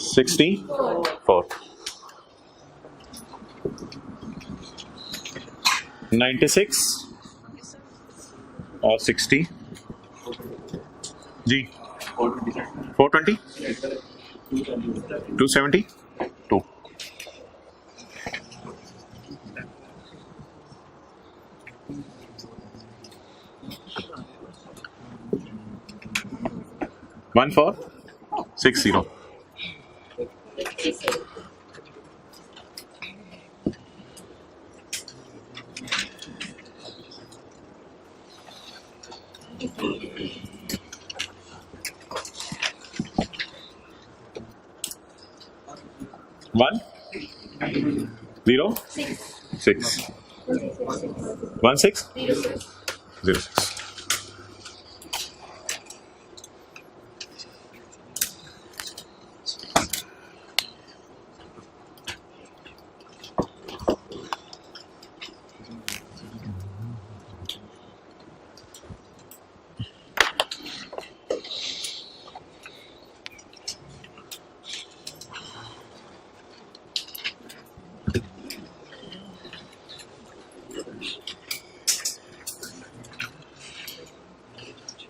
64, 96 और 60 जी, 420, 272, 1460। One 0 6 1 6 0 6।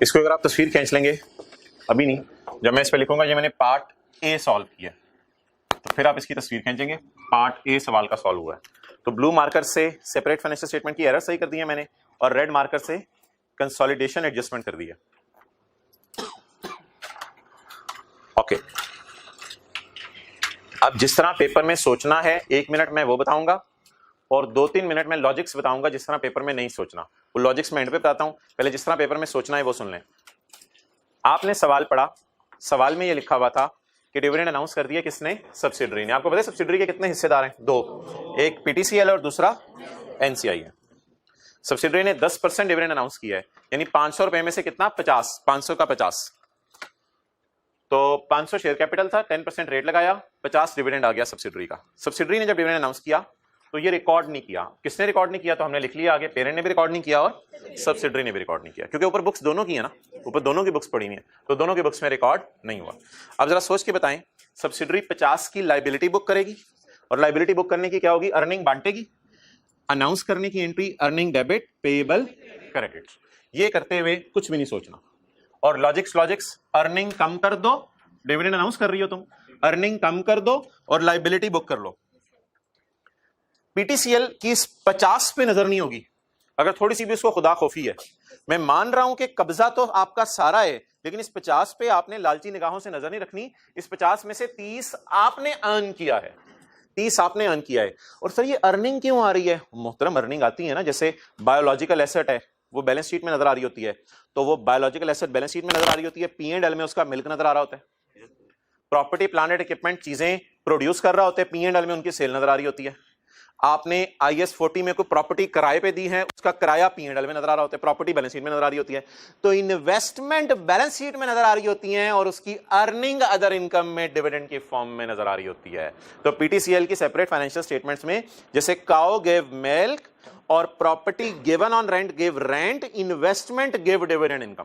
इसको अगर आप तस्वीर खींच लेंगे, अभी नहीं, जब मैं इस पे लिखूंगा ये मैंने पार्ट ए सॉल्व किया, तो फिर आप इसकी तस्वीर खींचेंगे, पार्ट ए सवाल का सॉल्व हुआ है। तो ब्लू मार्कर से सेपरेट फाइनेंशियल स्टेटमेंट की एरर सही कर दी है मैंने, और रेड मार्कर से कंसोलिडेशन एडजस्टमेंट कर दिया। ओके, अब जिस तरह पेपर में सोचना है 1 मिनट में वो बताऊंगा, और 2-3 मिनट में लॉजिक्स बताऊंगा जिस तरह पेपर में नहीं सोचना। वो लॉजिक्स मैं एंड पे बताता हूं, पहले जिस तरह पेपर में सोचना है वो सुन लें। आपने सवाल पढ़ा, सवाल में ये लिखा हुआ था कि डिविडेंड अनाउंस कर दिया किसने? सब्सिडरी ने। आपको पता है सब्सिडरी के कितने हिस्सेदार हैं? 2, एक पीटीसीएल और दूसरा एनसीआई है। सब्सिडरी ने 10% डिविडेंड अनाउंस किया है, यानी 500 रुपए में से कितना? 50, 500 का 50, तो 500 शेयर कैपिटल था, 10% रेट लगाया, 50 डिविडेंड आ गया सब्सिडरी का। सब्सिडरी ने जब डिविडेंड अनाउंस किया तो ये रिकॉर्ड नहीं किया। किसने रिकॉर्ड नहीं किया? तो हमने लिख लिया आगे, पेरेंट ने भी रिकॉर्ड नहीं किया और सब्सिडरी ने भी रिकॉर्ड नहीं किया, क्योंकि ऊपर बुक्स दोनों की है ना, ऊपर दोनों की बुक्स पड़ी हुई है, तो दोनों की बुक्स में रिकॉर्ड नहीं हुआ। अब जरा सोच के बताएं, सब्सिडरी 50 की लाइबिलिटी बुक करेगी, और लाइबिलिटी बुक करने की क्या होगी? अर्निंग बांटेगी। अनाउंस करने की entry earning debit, payable credit. ये करते हुए कुछ भी नहीं सोचना, और लॉजिक्स अर्निंग कम कर दो, डिविडेंड अनाउंस कर रही हो तुम, अर्निंग कम कर दो और लाइबिलिटी बुक कर लो। पीटीसीएल की इस 50 पे नजर नहीं होगी अगर थोड़ी सी भी उसको खुदा खौफी है। मैं मान रहा हूं कि कब्जा तो आपका सारा है, लेकिन इस 50 पे आपने लालची निगाहों से नजर नहीं रखनी। इस 50 में से 30 आपने अर्न किया है, 30 आपने अर्न किया है। और सर ये अर्निंग क्यों आ रही है? मोहतरम अर्निंग आती है ना, जैसे बायोलॉजिकल एसेट है वो बैलेंस शीट में नजर आ रही होती है, तो वो बायोलॉजिकल एसेट बैलेंस शीट में नजर आ रही होती है, P&L में उसका मिल्क नजर आ रहा होता है। प्रॉपर्टी प्लांट इक्विपमेंट चीजें प्रोड्यूस कर रहा होता है, P&L में उनकी सेल नजर आ रही होती है। आपने IS 40 में कोई प्रॉपर्टी किराए पे दी है, उसका किराया P&L में नजर आ रहा होता है, प्रॉपर्टी बैलेंस शीट में नजर आ रही होती है। तो इन्वेस्टमेंट बैलेंस शीट में नजर आ रही होती है और उसकी अर्निंग अदर इनकम में डिविडेंड की फॉर्म में नजर आ रही होती है। तो PTCL की सेपरेट फाइनेंशियल स्टेटमेंट्स में जैसे काउ गिव मिल्क और property given on rent give rent, investment give dividend income.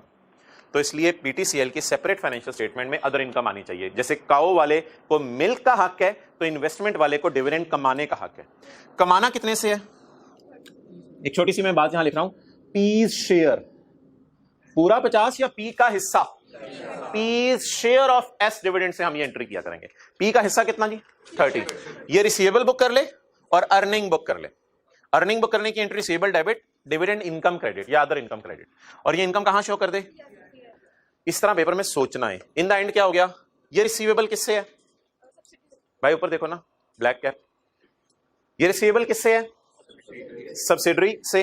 तो इसलिए PTCL की सेपरेट फाइनेंशियल स्टेटमेंट में अदर इनकम आनी चाहिए। जैसे काऊ वाले को मिल्क का हक है तो इन्वेस्टमेंट वाले को डिविडेंड कमाने का हक है। कमाना कितने से है? एक छोटी सी मैं बात यहां लिख रहा हूं, पीस शेयर पूरा 50 या पी का हिस्सा, P's share of S dividend से हम ये एंट्री किया करेंगे। पी का हिस्सा कितना जी? 30। ये रिसीवेबल बुक कर ले और अर्निंग बुक कर ले। अर्निंग बुक करने की entry receivable debit, dividend income credit या अदर इनकम क्रेडिट, और ये इनकम कहां शो कर दे? इस तरह पेपर में सोचना है। इन द एंड क्या हो गया? ये रिसीवेबल किससे है भाई? ऊपर देखो ना, ब्लैक कैप। ये रिसीवेबल किससे है? सब्सिडरी से।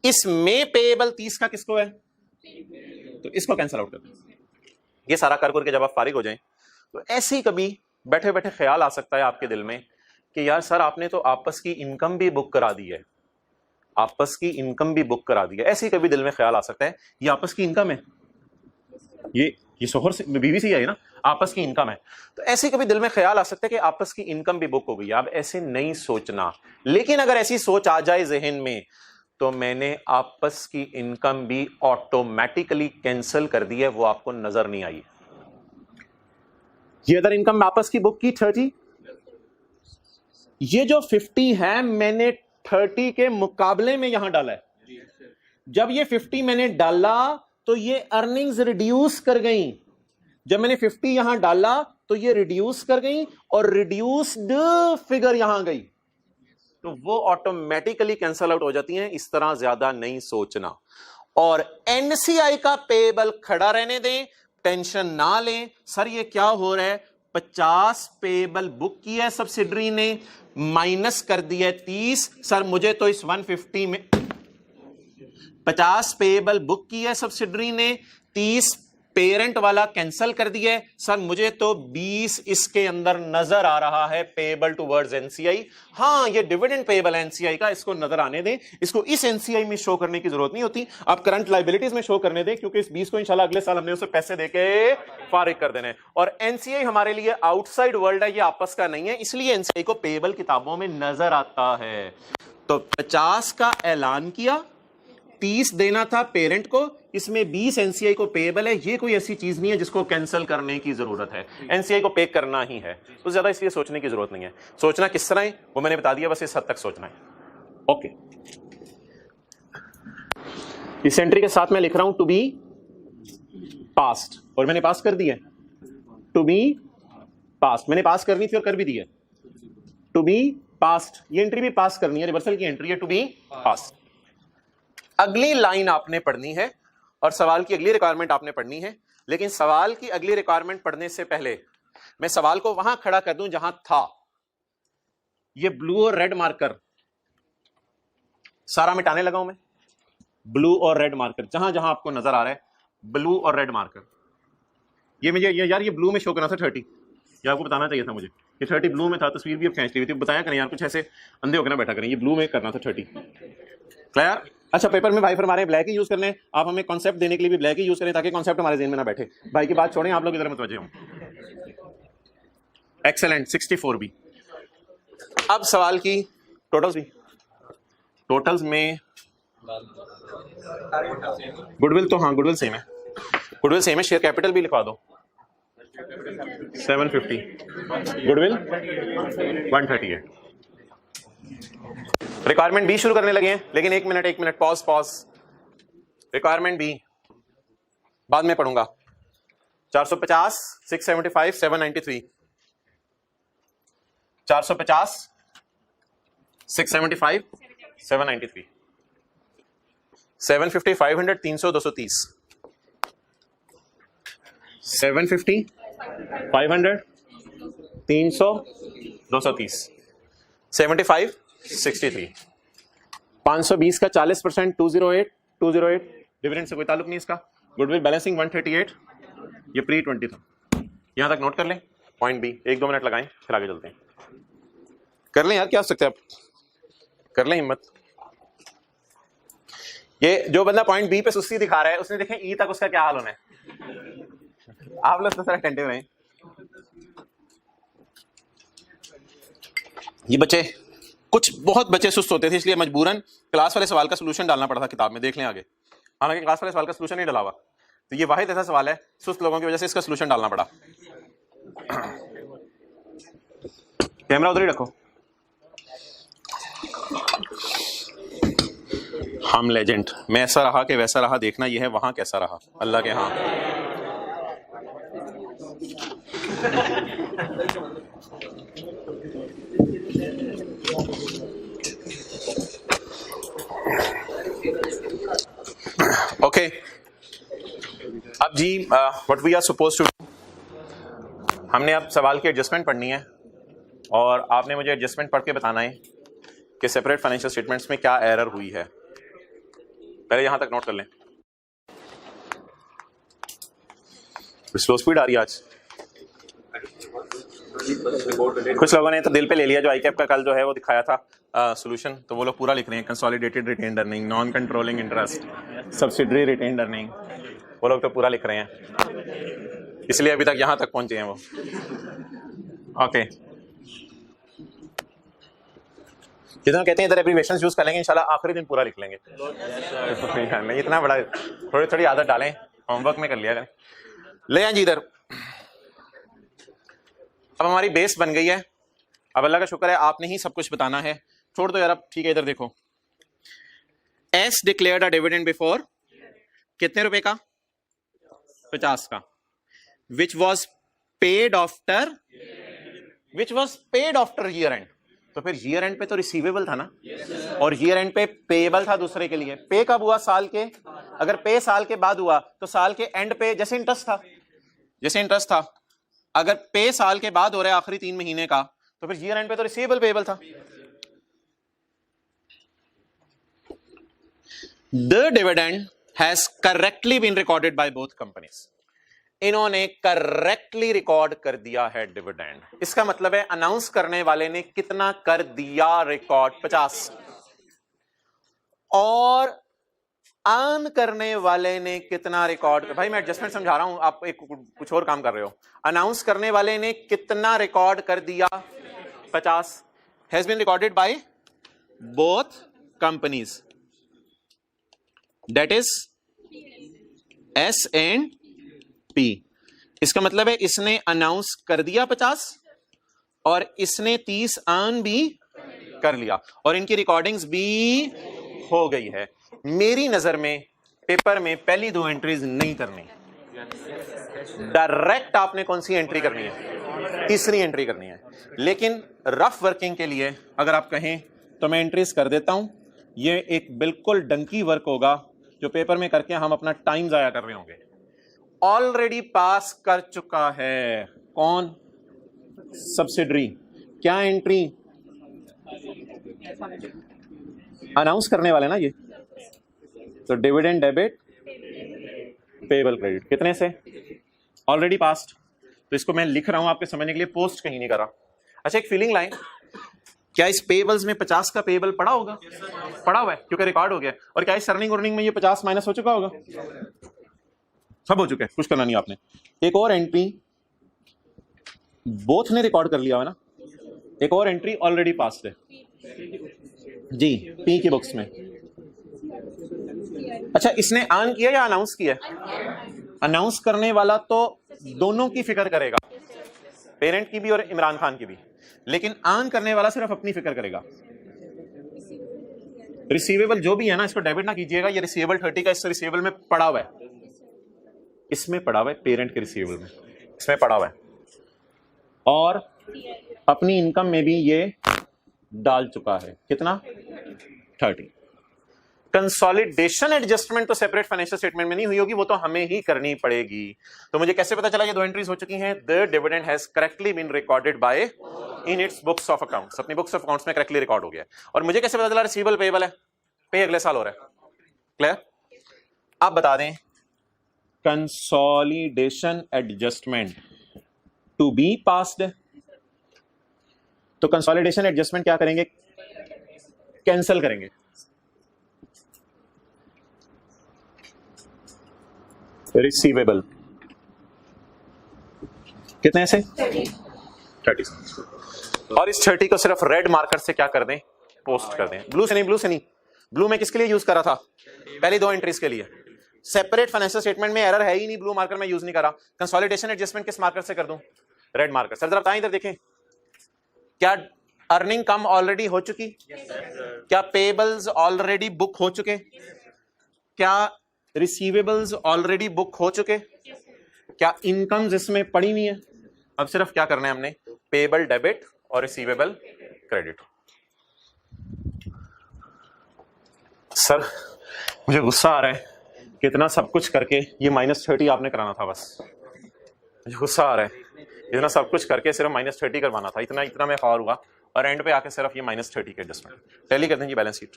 इसमें पेएबल 30 का किसको है? तो इसको कैंसिल आउट कर दो। ये सारा कर करके जब आप फारिग हो जाएं तो ऐसे ही कभी बैठे बैठे ख्याल आ सकता है आपके दिल में कि यार सर आपने तो आपस की इनकम भी बुक करा दी है, आपस की इनकम भी बुक करा दी है। ऐसे ही कभी दिल में ख्याल आ सकता है ये आपस की इनकम है, ये शोहर से बीवी से ही आई ना, आपस की इनकम है। तो ऐसे कभी दिल में ख्याल आ सकता है कि आपस की इनकम भी बुक हो गई। अब ऐसे नहीं सोचना, लेकिन अगर ऐसी सोच आ जाए जहन में तो मैंने आपस की इनकम भी ऑटोमेटिकली कैंसिल कर दी है, वो आपको नजर नहीं आई। ये अदर इनकम आपस की बुक की 30, ये जो 50 है मैंने 30 के मुकाबले में यहां डाला है। जब ये 50 मैंने डाला तो ये अर्निंग्स रिड्यूस कर गई। जब मैंने 50 यहां डाला तो ये रिड्यूस कर गई और रिड्यूस्ड फिगर यहां गई, तो वो ऑटोमेटिकली कैंसल आउट हो जाती हैं। इस तरह ज्यादा नहीं सोचना। और NCI का पेएबल खड़ा रहने दें, टेंशन ना लें। सर ये क्या हो रहा है? 50 पेएबल बुक किया है सब्सिडरी ने, माइनस कर दिया 30। सर मुझे तो इस 150 में 50 पेएबल बुक किया है सब्सिडरी ने, 30 पेरेंट वाला कैंसिल कर दिया है। सर मुझे तो 20 इसके अंदर नजर आ रहा है पेएबल टुवर्ड्स NCI। हां ये डिविडेंड पेएबल NCI का, इसको नजर आने दें। इसको इस NCI में शो करने की जरूरत नहीं होती, आप करंट लायबिलिटीज में शो करने दें, क्योंकि इस 20 को इंशाल्लाह अगले साल हमने उसे पैसे देके फारिग कर देने। और NCI हमारे लिए आउटसाइड वर्ल्ड है, ये आपस का नहीं है, इसलिए NCI को पेएबल किताबों में नजर आता है। तो 50 का ऐलान किया, 30 देना था पेरेंट को, इसमें 20 NCI को पेएबल है। ये कोई ऐसी चीज नहीं है जिसको कैंसिल करने की जरूरत है, NCI को पे करना ही है। तो ज्यादा इसलिए सोचने की जरूरत नहीं है। सोचना किस तरह है वो मैंने बता दिया, बस इस हद तक सोचना है। ओके, इस एंट्री के साथ मैं लिख रहा हूं टू बी पास्ट, और मैंने पास कर दिया। टू बी पास्ट मैंने पास करनी थी और कर भी दी है। टू बी पास्ट, ये एंट्री भी पास करनी है, रिवर्सल की एंट्री है टू बी पास्ट। अगली लाइन आपने पढ़नी है और सवाल की अगली रिक्वायरमेंट आपने पढ़नी है, लेकिन सवाल की अगली रिक्वायरमेंट पढ़ने से पहले मैं सवाल को वहां खड़ा कर दूं जहां था। ये ब्लू और रेड मार्कर सारा मिटाने लगा हूं मैं। ब्लू और रेड मार्कर जहां जहां आपको नजर आ रहा है, ब्लू और रेड मार्कर, ये मुझे यार ये ब्लू में शो करना था 30, ये आपको बताना चाहिए था मुझे। ये 30 ब्लू में था, तस्वीर भी अब खींच ली थी, बताया करें यार, कुछ ऐसे अंधे होकर ना बैठा करें। ये ब्लू में करना था 30, क्लियर? अच्छा, पेपर में भाई फरमा रहे हैं ब्लैक ही यूज करने, आप हमें कॉन्सेप्ट देने के लिए भी ब्लैक ही यूज करें ताकि कॉन्सेप्ट हमारे ज़हन में ना बैठे। भाई की बात छोड़ें, आप लोग इधर मुतवज्जे हों। एक्सेलेंट, 64 भी। अब सवाल की टोटल्स भी, टोटल्स में गुडविल तो हाँ गुडविल सेम है, गुडविल सेम है। शेयर कैपिटल भी लिखवा दो 750, गुडविल 138। रिक्वायरमेंट बी शुरू करने लगे हैं, लेकिन एक मिनट पॉज। रिक्वायरमेंट बी बाद में पढ़ूंगा। 450, 675, 793, 450, 675, 793, 750, 500, 300, 230, 750, 500, 300, 230, 75 63 520 का 40% 208 डिविडेंड से कोई ताल्लुक नहीं इसका। गुडविल बैलेंसिंग 138, ये प्री 20 था। यहां तक नोट कर लें, पॉइंट बी। 1-2 मिनट लगाएं फिर आगे चलते हैं। कर लें यार, क्या हो सकता है, आप कर लें हिम्मत। ये जो बंदा पॉइंट बी पे सुस्ती दिखा रहा है उसने देखें ई तक उसका क्या हाल होना है। आप लोग तो सर अटेंटिव रहें। ये बच्चे कुछ बहुत बच्चे सुस्त होते थे, इसलिए मजबूरन क्लास वाले सवाल का सलूशन डालना पड़ा था किताब में, देख लें आगे। हालांकि क्लास वाले सवाल का सलूशन नहीं डाला हुआ, तो ये वाहिद ऐसा सवाल है सुस्त लोगों की वजह से इसका सलूशन डालना पड़ा। कैमरा उधर ही रखो। हम लेजेंड, मैं ऐसा रहा कि वैसा रहा, देखना यह है वहां कैसा रहा अल्लाह के। हाँ ओके। अब जी what we are suppose to, हमने अब सवाल की एडजस्टमेंट पढ़नी है और आपने मुझे एडजस्टमेंट पढ़ के बताना है कि सेपरेट फाइनेंशियल स्टेटमेंट्स में क्या एरर हुई है। पहले यहां तक नोट कर लें। स्लो स्पीड आ रही है आज। कुछ लोगों ने तो दिल पे ले लिया, जो आई कैप का कल जो है वो दिखाया था सॉल्यूशन, तो वो लोग पूरा लिख रहे हैं। Consolidated retained earning, non controlling interest, subsidiary retained earning, वो लोग तो पूरा लिख रहे हैं, इसलिए अभी तक यहां तक पहुंचे हैं वो। ओके, जितना कहते हैं इधर एब्रीविएशन यूज कर लेंगे, इंशाल्लाह आखिरी दिन पूरा लिख लेंगे। नहीं इतना बड़ा, थोड़ी थोड़ी आदत डालें, होमवर्क में कर लिया करें। ले आए जी इधर। अब हमारी बेस बन गई है। अब अल्लाह का शुक्र है आपने ही सब कुछ बताना है। छोड़ दो यार अब, ठीक है। इधर देखो, S declared a dividend before, कितने रुपए का? 50 का। Which was paid after, which was paid after year and. तो फिर ईयर एंड पे तो रिसीवेबल था ना, और ईयर एंड पे पेएबल था दूसरे के लिए। पे कब हुआ? साल के। अगर पे साल के बाद हुआ तो साल के एंड पे जैसे इंटरेस्ट था, जैसे इंटरेस्ट था, अगर पे साल के बाद हो रहा है आखिरी 3 महीने का, तो फिर ईयर एंड पे तो रिसीवेबल पेएबल था। The dividend has correctly been recorded by both companies. इन्होंने करेक्टली रिकॉर्ड कर दिया है डिविडेंड। इसका मतलब है अनाउंस करने वाले ने कितना कर दिया रिकॉर्ड? 50। और अर्न करने वाले ने कितना रिकॉर्ड? भाई मैं एडजस्टमेंट समझा रहा हूं, आप एक कुछ और काम कर रहे हो। अनाउंस करने वाले ने कितना रिकॉर्ड कर दिया? 50 has been recorded by both companies, that is S and P. इसका मतलब है इसने अनाउंस कर दिया 50 और इसने 30 अर्न भी कर लिया, और इनकी रिकॉर्डिंग्स भी हो गई है। मेरी नजर में पेपर में पहली 2 एंट्रीज नहीं करनी, डायरेक्ट आपने कौन सी एंट्री करनी है? तीसरी एंट्री करनी है। लेकिन रफ वर्किंग के लिए अगर आप कहें तो मैं एंट्रीज कर देता हूं। ये एक बिल्कुल डंकी वर्क होगा जो पेपर में करके हम अपना टाइम जाया कर रहे होंगे। ऑलरेडी पास कर चुका है कौन? सब्सिडरी। क्या एंट्री? अनाउंस करने वाले ना ये, तो डिविडेंड डेबिट, पेएबल क्रेडिट, कितने से? Already past. तो इसको मैं लिख रहा हूं आपके समझने के लिए, पोस्ट कहीं नहीं कर रहा। अच्छा, एक फीलिंग लाइन, क्या इस पेएबल्स में 50 का पेएबल पड़ा होगा? पड़ा हुआ है क्योंकि रिकॉर्ड हो गया। और क्या इस अर्निंग अर्निंग में ये 50 माइनस हो चुका होगा? सब हो चुके हैं, कुछ करना नहीं आपने। एक और एंट्री बोथ ने रिकॉर्ड कर लिया है ना, एक और एंट्री ऑलरेडी पास्ट है जी, पी की बुक्स में। अच्छा, इसने अर्न किया या अनाउंस किया? अनाउंस करने वाला तो दोनों की फिक्र करेगा, पेरेंट की भी और इमरान खान की भी, लेकिन अर्न करने वाला सिर्फ अपनी फिक्र करेगा। रिसीवेबल जो भी है ना, इसको डेबिट ना कीजिएगा, ये रिसीवेबल 30 का इस रिसीवेबल में पड़ा हुआ है, इसमें पड़ा हुआ है, पेरेंट के रिसीवेबल में इसमें पड़ा हुआ है, और अपनी इनकम में भी ये डाल चुका है। कितना? 30। कंसोलिडेशन एडजस्टमेंट तो सेपरेट फाइनेंशियल स्टेटमेंट में नहीं हुई होगी, वो तो हमें ही करनी पड़ेगी। तो मुझे कैसे पता चला ये 2 एंट्रीज हो चुकी हैं? The dividend has correctly been recorded by in its books of accounts, अपनी बुक्स ऑफ अकाउंट्स में करेक्टली रिकॉर्ड हो गया है। और मुझे कैसे पता चला रिसीवेबल पेएबल है? पे अगले साल हो रहा है। क्लियर? आप बता दें consolidation adjustment to be passed, तो कंसोलिडेशन एडजस्टमेंट क्या करेंगे? कैंसिल करेंगे। रिसीवेबल कितने से? 30। और इस 30 को सिर्फ रेड मार्कर से क्या कर दें? पोस्ट कर दें। ब्लू से नहीं, ब्लू से नहीं। ब्लू में किसके लिए यूज करा था? पहली 2 एंट्रीज के लिए। सेपरेट फाइनेंशियल स्टेटमेंट में एरर है ही नहीं, ब्लू मार्कर में यूज नहीं करा। कंसोलिडेशन एडजस्टमेंट किस मार्कर से कर दूं? Red marker. सर जरा बताएं, इधर देखें, क्या अर्निंग कम ऑलरेडी हो चुकी? क्या पेबल्स ऑलरेडी बुक हो चुके? क्या रिसीवेबल्स ऑलरेडी बुक हो चुके? क्या इनकम्स इसमें पड़ी नहीं है? अब सिर्फ क्या करना है हमने? पेबल डेबिट और रिसीवेबल क्रेडिट। सर मुझे गुस्सा आ रहा है, कितना सब कुछ करके ये -30 आपने कराना था। बस मुझे गुस्सा आ रहा है, इतना सब कुछ करके सिर्फ -30 करवाना था। इतना मैं ख्वार हुआ और एंड पे आके सिर्फ ये -30 के एडजस्टमेंट। टैली कर देंगे बैलेंस शीट।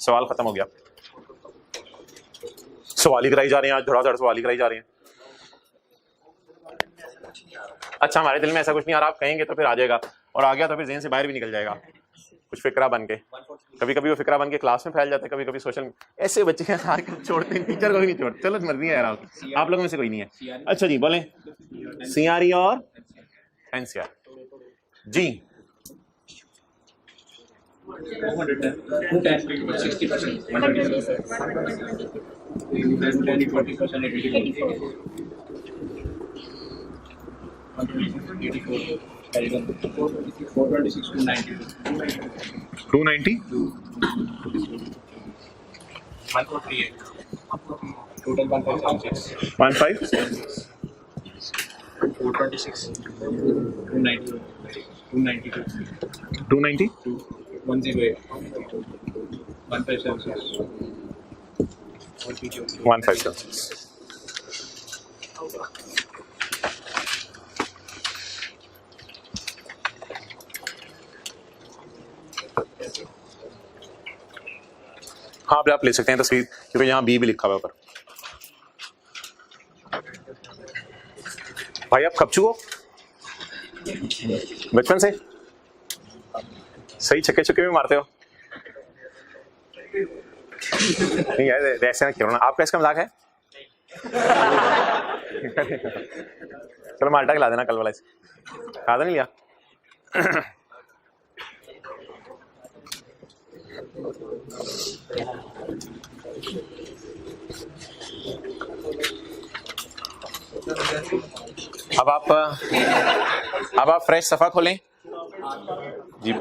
सवाल खत्म हो गया। सवाल ही कराई जा रहे हैं, आज धड़ाधड़ सवाल ही कराई जा रहे हैं। अच्छा, हमारे दिल में ऐसा कुछ नहीं आ रहा, आप कहेंगे तो फिर आ जाएगा, और आ गया तो फिर ज़हन से बाहर भी निकल जाएगा कुछ फिक्रा बन के। कभी कभी वो फिक्रा बन के क्लास में फैल जाता है, कभी कभी सोशल। ऐसे बच्चे हैं छोड़ते हैं, टीचर को भी नहीं छोड़ते। चलो मर्जी है यार, आप लोगों में से कोई नहीं है। अच्छा जी बोलें, CRE और NCR जी। Total 1576 426 290 292 290 108 1576 1576। हाँ आप ले सकते हैं तस्वीर, क्योंकि यहाँ बी भी लिखा हुआ है ऊपर। भाई आप कब चुको बचपन से सही छक्के चुके भी मारते हो? नहीं यार ऐसे क्यों ना, आपका इसका मजाक है? चलो माल्टा खिला देना कल वाला। इसे खा नहीं लिया? अब आप फ्रेश सफ़ा खोलें जी।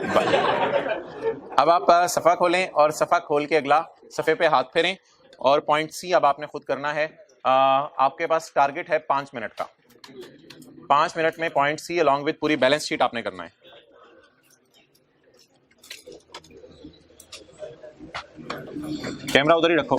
अब आप सफ़ा खोलें और सफ़ा खोल के अगला सफ़े पे हाथ फेरें और पॉइंट C अब आपने खुद करना है। आपके पास टारगेट है 5 मिनट का। 5 मिनट में पॉइंट C अलॉन्ग विद पूरी बैलेंस शीट आपने करना है। कैमरा उधर ही रखो।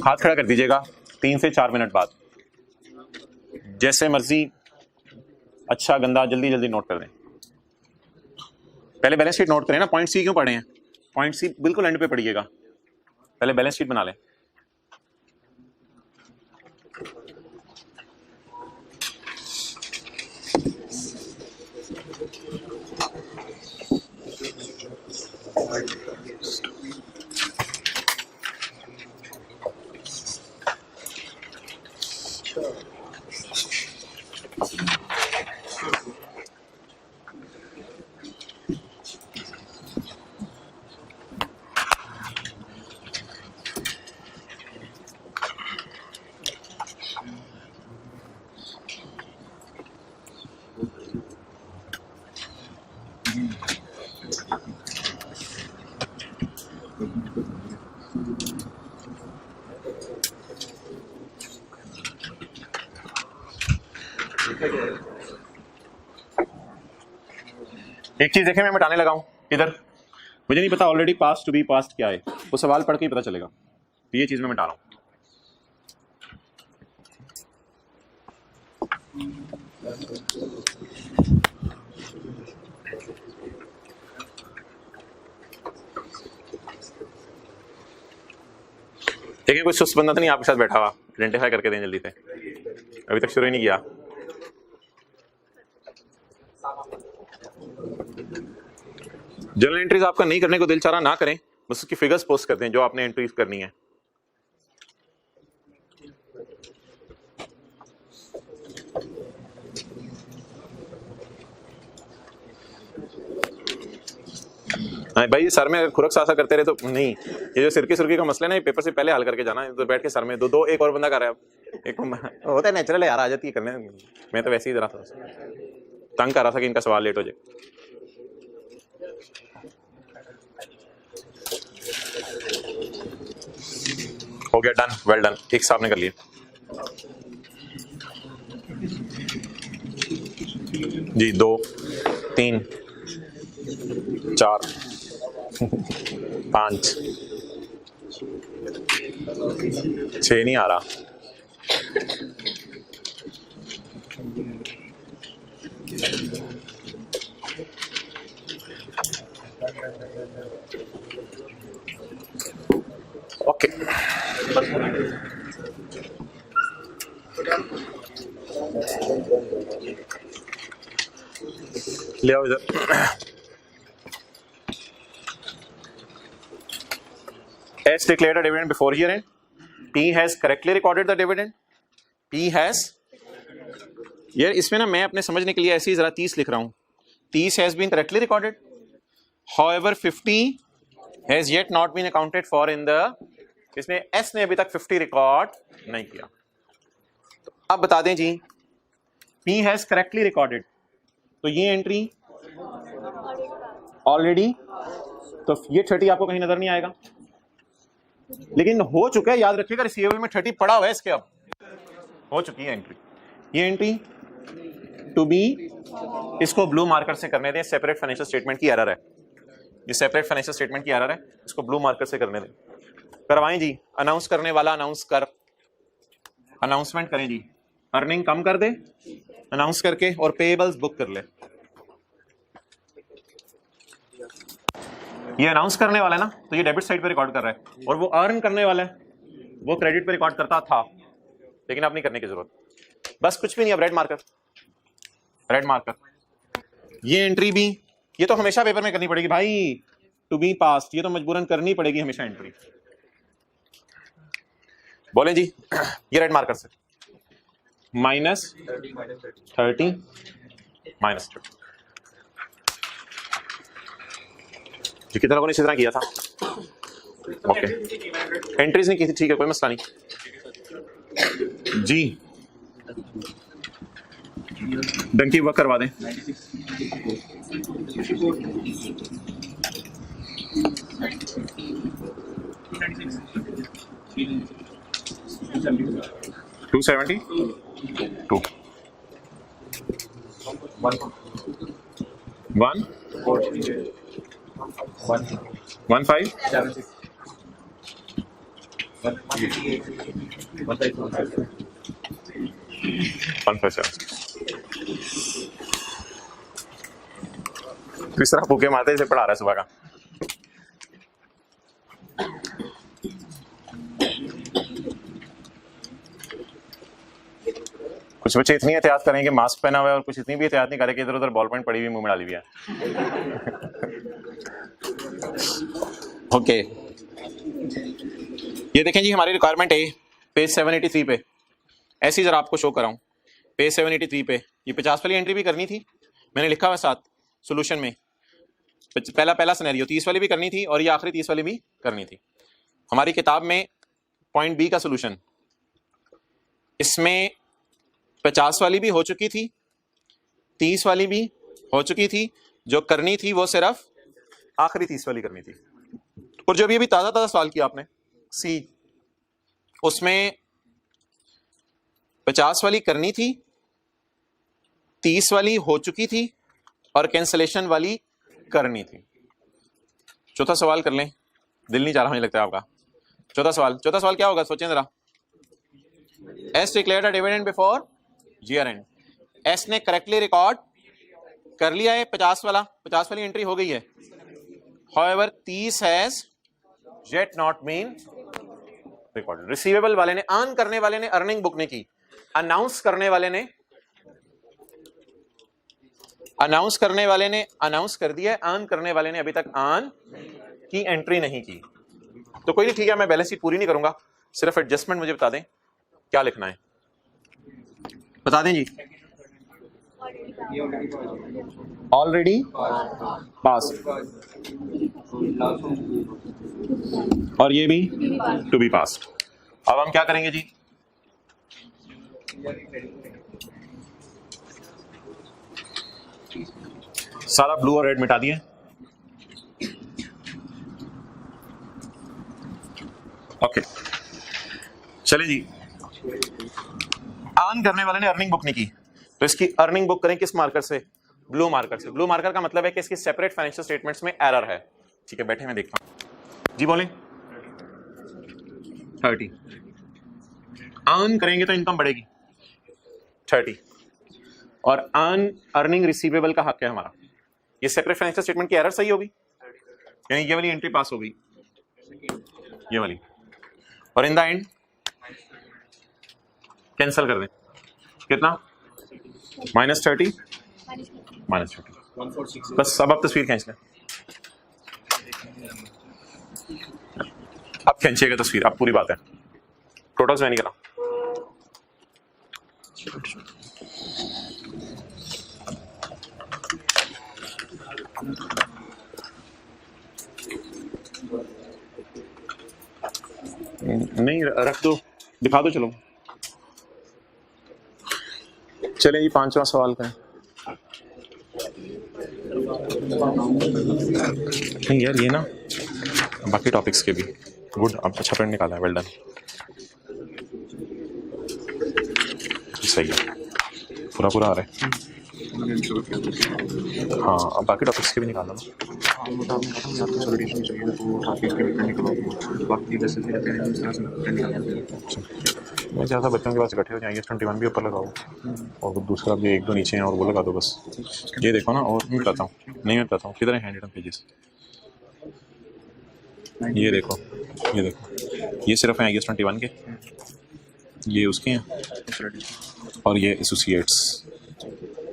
हाथ खड़ा कर दीजिएगा 3 से 4 मिनट बाद, जैसे मर्जी। अच्छा गंदा जल्दी जल्दी नोट कर दें। पहले बैलेंस शीट नोट करें ना। पॉइंट C क्यों पढ़े हैं? पॉइंट C बिल्कुल एंड पे पढ़िएगा, पहले बैलेंस शीट बना लें। एक चीज देखें, मैं मिटाने लगा हूं इधर। मुझे नहीं पता already passed to be passed क्या है, वो सवाल पढ़ के ही पता चलेगा। तो ये चीज़ मैं मिटा रहा हूँ। देखिए कोई सुस्त बंदा तो नहीं आपके साथ बैठा हुआ, आइडेंटिफाई करके दें जल्दी से, अभी तक शुरू ही नहीं किया। जर्नल एंट्रीज आपका नहीं करने को दिल चाह रहा ना करें, बस उसकी फिगर्स पोस्ट कर दें जो आपने एंट्रीज करनी है। हाँ भाई, सर में खुरक सासा करते रहे तो नहीं, ये जो सिरकी सुरकी का मसला है ना, ये पेपर से पहले हल करके जाना है। तो बैठ के सर में दो एक और बंदा कर रहा है, एक होता है नेचुरल, यार आ जाती है करने। मैं तो वैसे ही जरा था तंग कर रहा था कि इनका सवाल लेट हो जाए। हो गया, डन, वेल डन, एक साहब ने कर लिया। जी 2 3 4 5 6 नहीं आ रहा। ओके ले आओ इधर। S declared a dividend before year end. P has correctly recorded the dividend. P has, यार इसमें ना मैं अपने समझने के लिए ऐसे ही जरा 30 लिख रहा हूं। 30 has been correctly recorded. However, 50 has yet not been accounted for in the, इसमें S ने अभी तक 50 रिकॉर्ड नहीं किया। तो अब बता दें जी, P has correctly recorded, तो ये एंट्री ऑलरेडी, तो ये 30 आपको कहीं नजर नहीं आएगा, लेकिन हो चुका है, याद रखिएगा रिसीवेबल में 30 पड़ा हुआ है इसके, अब हो चुकी है एंट्री। ये एंट्री टू बी, इसको ब्लू मार्कर से करने दें, सेपरेट फाइनेंशियल स्टेटमेंट की एरर है, ये सेपरेट फाइनेंशियल स्टेटमेंट की एरर है, इसको ब्लू मार्कर से करने दें। करवाएं जी, अनाउंस करने वाला अनाउंस कर, अनाउंसमेंट करें जी, अर्निंग कम कर दे अनाउंस करके, और पेएबल्स बुक कर ले। ये अनाउंस करने वाला है ना, तो ये डेबिट साइड पे रिकॉर्ड कर रहा है, और वो अर्न करने वाला है, वो क्रेडिट पे रिकॉर्ड करता था, लेकिन अब नहीं करने की जरूरत, बस कुछ भी नहीं, अब रेड मार्कर, रेड मार्कर। ये एंट्री भी, ये तो हमेशा पेपर में करनी पड़ेगी भाई, टू बी पास्ट, ये तो मजबूरन करनी पड़ेगी हमेशा एंट्री। बोले जी, ये रेड मार्कर से -30 -30, जो कितना लोगों ने इसी तरह किया था। ओके, एंट्रीज नहीं की थी, ठीक है, कोई मसला नहीं जी। डंकी वर्क करवा दें। $270 2 1 1 5 तीसरा भूखे मारते इसे पढ़ा रहा है सुबह का। कुछ बच्चे इतनी एहतियात करेंगे, मास्क पहना हुआ है, और कुछ इतनी भी एहतियात नहीं करेंगे, इधर उधर बॉल पॉइंट पड़ी हुई मुंह में डाली हुई है। ओके, ये देखें जी, हमारी रिक्वायरमेंट है पेज 783 पे, ऐसी जरा आपको शो कराऊं, पेज 783 पे ये 50 वाली एंट्री भी करनी थी, मैंने लिखा हुआ साथ सोल्यूशन में, पहला सिनेरियो 30 वाली भी करनी थी, और ये आखिरी 30 वाली भी करनी थी। हमारी किताब में पॉइंट बी का सोल्यूशन, इसमें 50 वाली भी हो चुकी थी, 30 वाली भी हो चुकी थी, जो करनी थी वो सिर्फ आखिरी 30 वाली करनी थी। और जो भी ताजा सवाल किया आपने सी, उसमें 50 वाली करनी थी, 30 वाली हो चुकी थी, और कैंसलेशन वाली करनी थी। चौथा सवाल कर लें, दिल नहीं चाह रहा मुझे लगता है आपका। चौथा सवाल क्या होगा, सोचें जरा। S declared a dividend before year and. S ने करेक्टली रिकॉर्ड कर लिया है 50 वाली एंट्री हो गई है। However, 30 has yet not been recorded. Receivable वाले ने, अर्न करने वाले ने अर्निंग बुक नहीं की, अनाउंस करने वाले ने अनाउंस कर दिया, अर्न करने वाले ने अभी तक अर्न की एंट्री नहीं की। तो कोई नहीं, ठीक है, मैं बैलेंस शीट पूरी नहीं करूंगा, सिर्फ एडजस्टमेंट मुझे बता दें क्या लिखना है, बता दें जी। ऑलरेडी पास और ये भी टू बी पास्ट। अब हम क्या करेंगे जी, सारा ब्लू और रेड मिटा दिए। ओके चलिए जी, अर्न करने वाले ने अर्निंग बुक नहीं की, तो इसकी अर्निंग बुक करें किस मार्कर से, ब्लू मार्कर से। ब्लू मार्कर का मतलब है कि इसकी सेपरेट फाइनेंशियल स्टेटमेंट्स में एरर है। ठीक है, बैठे मैं देखता हूं जी, बोलें। 30 अर्न करेंगे तो इनकम बढ़ेगी 30, और अर्निंग रिसीवेबल का हक है हमारा। ये सेपरेट फाइनेंशियल स्टेटमेंट की एरर सही होगी, यानी ये वाली एंट्री पास हो गई, ये वाली, और इन द एंड कैंसिल कर दें, कितना -30 बस। अब आप तस्वीर खींच लें, अब खींचिएगा तस्वीर, अब पूरी बात है, टोटल्स में नहीं करा। नहीं रख दो, दिखा दो, चलो चले जी, 5वां सवाल करें। नहीं यार, ये ना बाकी टॉपिक्स के भी गुड, अब अच्छा प्रिंट निकाला है, वेल डन, सही है, पूरा आ रहा है। हाँ, अब बाकी टॉपिक्स के भी निकालना ना। मैं ज़्यादा बच्चों के पास इकट्ठे हो जाएंगे, 21 भी ऊपर लगाओ और दूसरा भी 1-2 नीचे हैं और वो लगा दो बस। ये देखो ना, और मैं बताता हूँ, नहीं मैं बताता हूँ किधर है हैंड रिटन पेजेस, ये देखो, ये सिर्फ हैं IAS 21 के, ये उसके हैं, और ये एसोसिएट्स,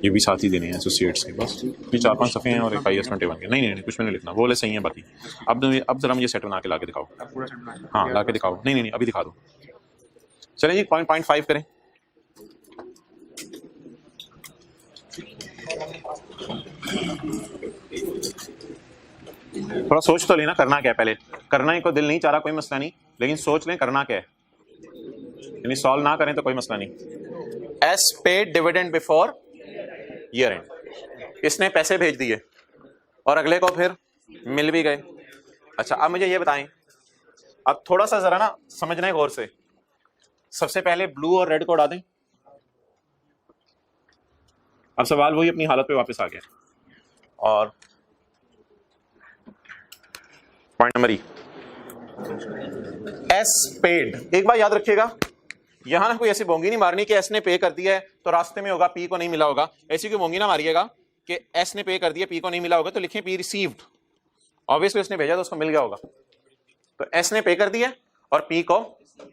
ये भी साथ ही देने हैं एसोसिएट्स के, बस ये 4-5 सफ़े हैं और एक IAS 21 के। नहीं कुछ भी नहीं लिखना, वो वाले सही हैं बाकी। अब जरा मुझे सेट बना के ला के दिखाओ, हाँ ला के दिखाओ, नहीं अभी दिखा दो। चलें जी, 0.5 करें। थोड़ा सोच तो लेना, करना क्या है पहले, करना ही को दिल नहीं चाह रहा कोई मसला नहीं, लेकिन सोच लें करना क्या है, यानी सॉल्व ना करें तो कोई मसला नहीं। S paid dividend before year and, इसने पैसे भेज दिए और अगले को फिर मिल भी गए। अच्छा, अब मुझे ये बताएं, अब थोड़ा सा जरा ना समझना है गौर से। सबसे पहले ब्लू और रेड को उड़ा दें। अब सवाल वही अपनी हालत पे वापस आ गया, और पॉइंट नंबर एस पेड, एक बार याद रखिएगा, यहां ना कोई ऐसी बोंगी नहीं मारनी कि एस ने पे कर दिया है तो रास्ते में होगा पी को नहीं मिला होगा, ऐसी कोई बोंगी ना मारिएगा कि एस ने पे कर दिया पी को नहीं मिला होगा तो लिखें पी रिसीव्ड। ऑब्वियसली उसने भेजा तो उसको मिल गया होगा, तो एस ने पे कर दिया और पी को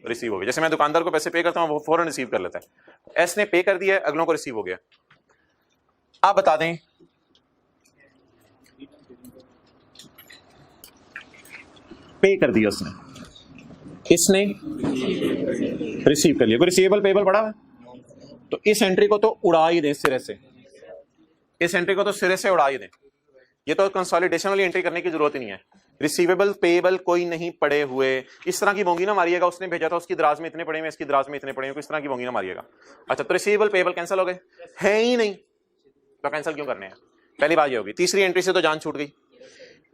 रिसीव हो गया। जैसे मैं दुकानदार को पैसे पे करता हूं, वो फौरन रिसीव कर लेता है, एस ने पे कर दिया, अगलों को रिसीव हो गया। आप बता दें पे कर दिया उसने, इसने रिसीव कर लिया, कोई रिसीवेबल पेबल पड़ा है, तो इस एंट्री को तो उड़ा ही दें सिरे से, इस एंट्री को तो सिरे से उड़ा ही दें। ये तो कंसोलिडेशन वाली एंट्री करने की जरूरत ही नहीं है। रिसीवेबल पेबल कोई नहीं पड़े हुए, इस तरह की बोंगी ना मारिएगा, उसने भेजा था उसकी दराज में इतने पड़े हुए, इसकी दराज में इतने पड़े हुए, इस तरह की बोंगी ना मारिएगा। अच्छा, तो रिसीवेबल पेबल कैंसिल हो गए, है ही नहीं, तो कैंसिल क्यों करने हैं? पहली बात ये होगी। तीसरी एंट्री से तो जान छूट गई,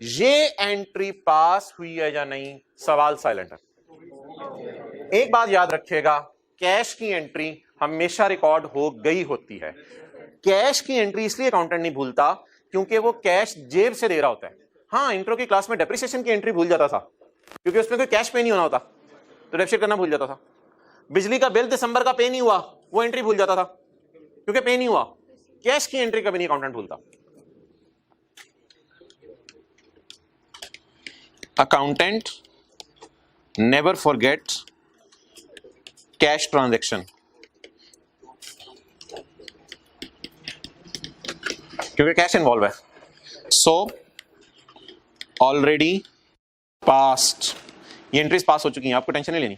ये एंट्री पास हुई है या नहीं, सवाल साइलेंट है। एक बात याद रखिएगा, कैश की एंट्री हमेशा रिकॉर्ड हो गई होती है। कैश की एंट्री इसलिए अकाउंटेंट नहीं भूलता क्योंकि वो कैश जेब से दे रहा होता है। हाँ, इंट्रो की क्लास में डेप्रिसिएशन की एंट्री भूल जाता था क्योंकि उसमें कोई कैश पे नहीं होना होता, तो डेबिट शीट करना भूल जाता था। बिजली का बिल दिसंबर का पे नहीं हुआ, वो एंट्री भूल जाता था क्योंकि पे नहीं हुआ। कैश की एंट्री कभी नहीं अकाउंटेंट भूलता। Accountant never forgets cash transaction, क्योंकि कैश इन्वॉल्व है। सो ऑलरेडी पास्ट, ये एंट्रीज पास हो चुकी हैं, आपको टेंशन नहीं लेनी।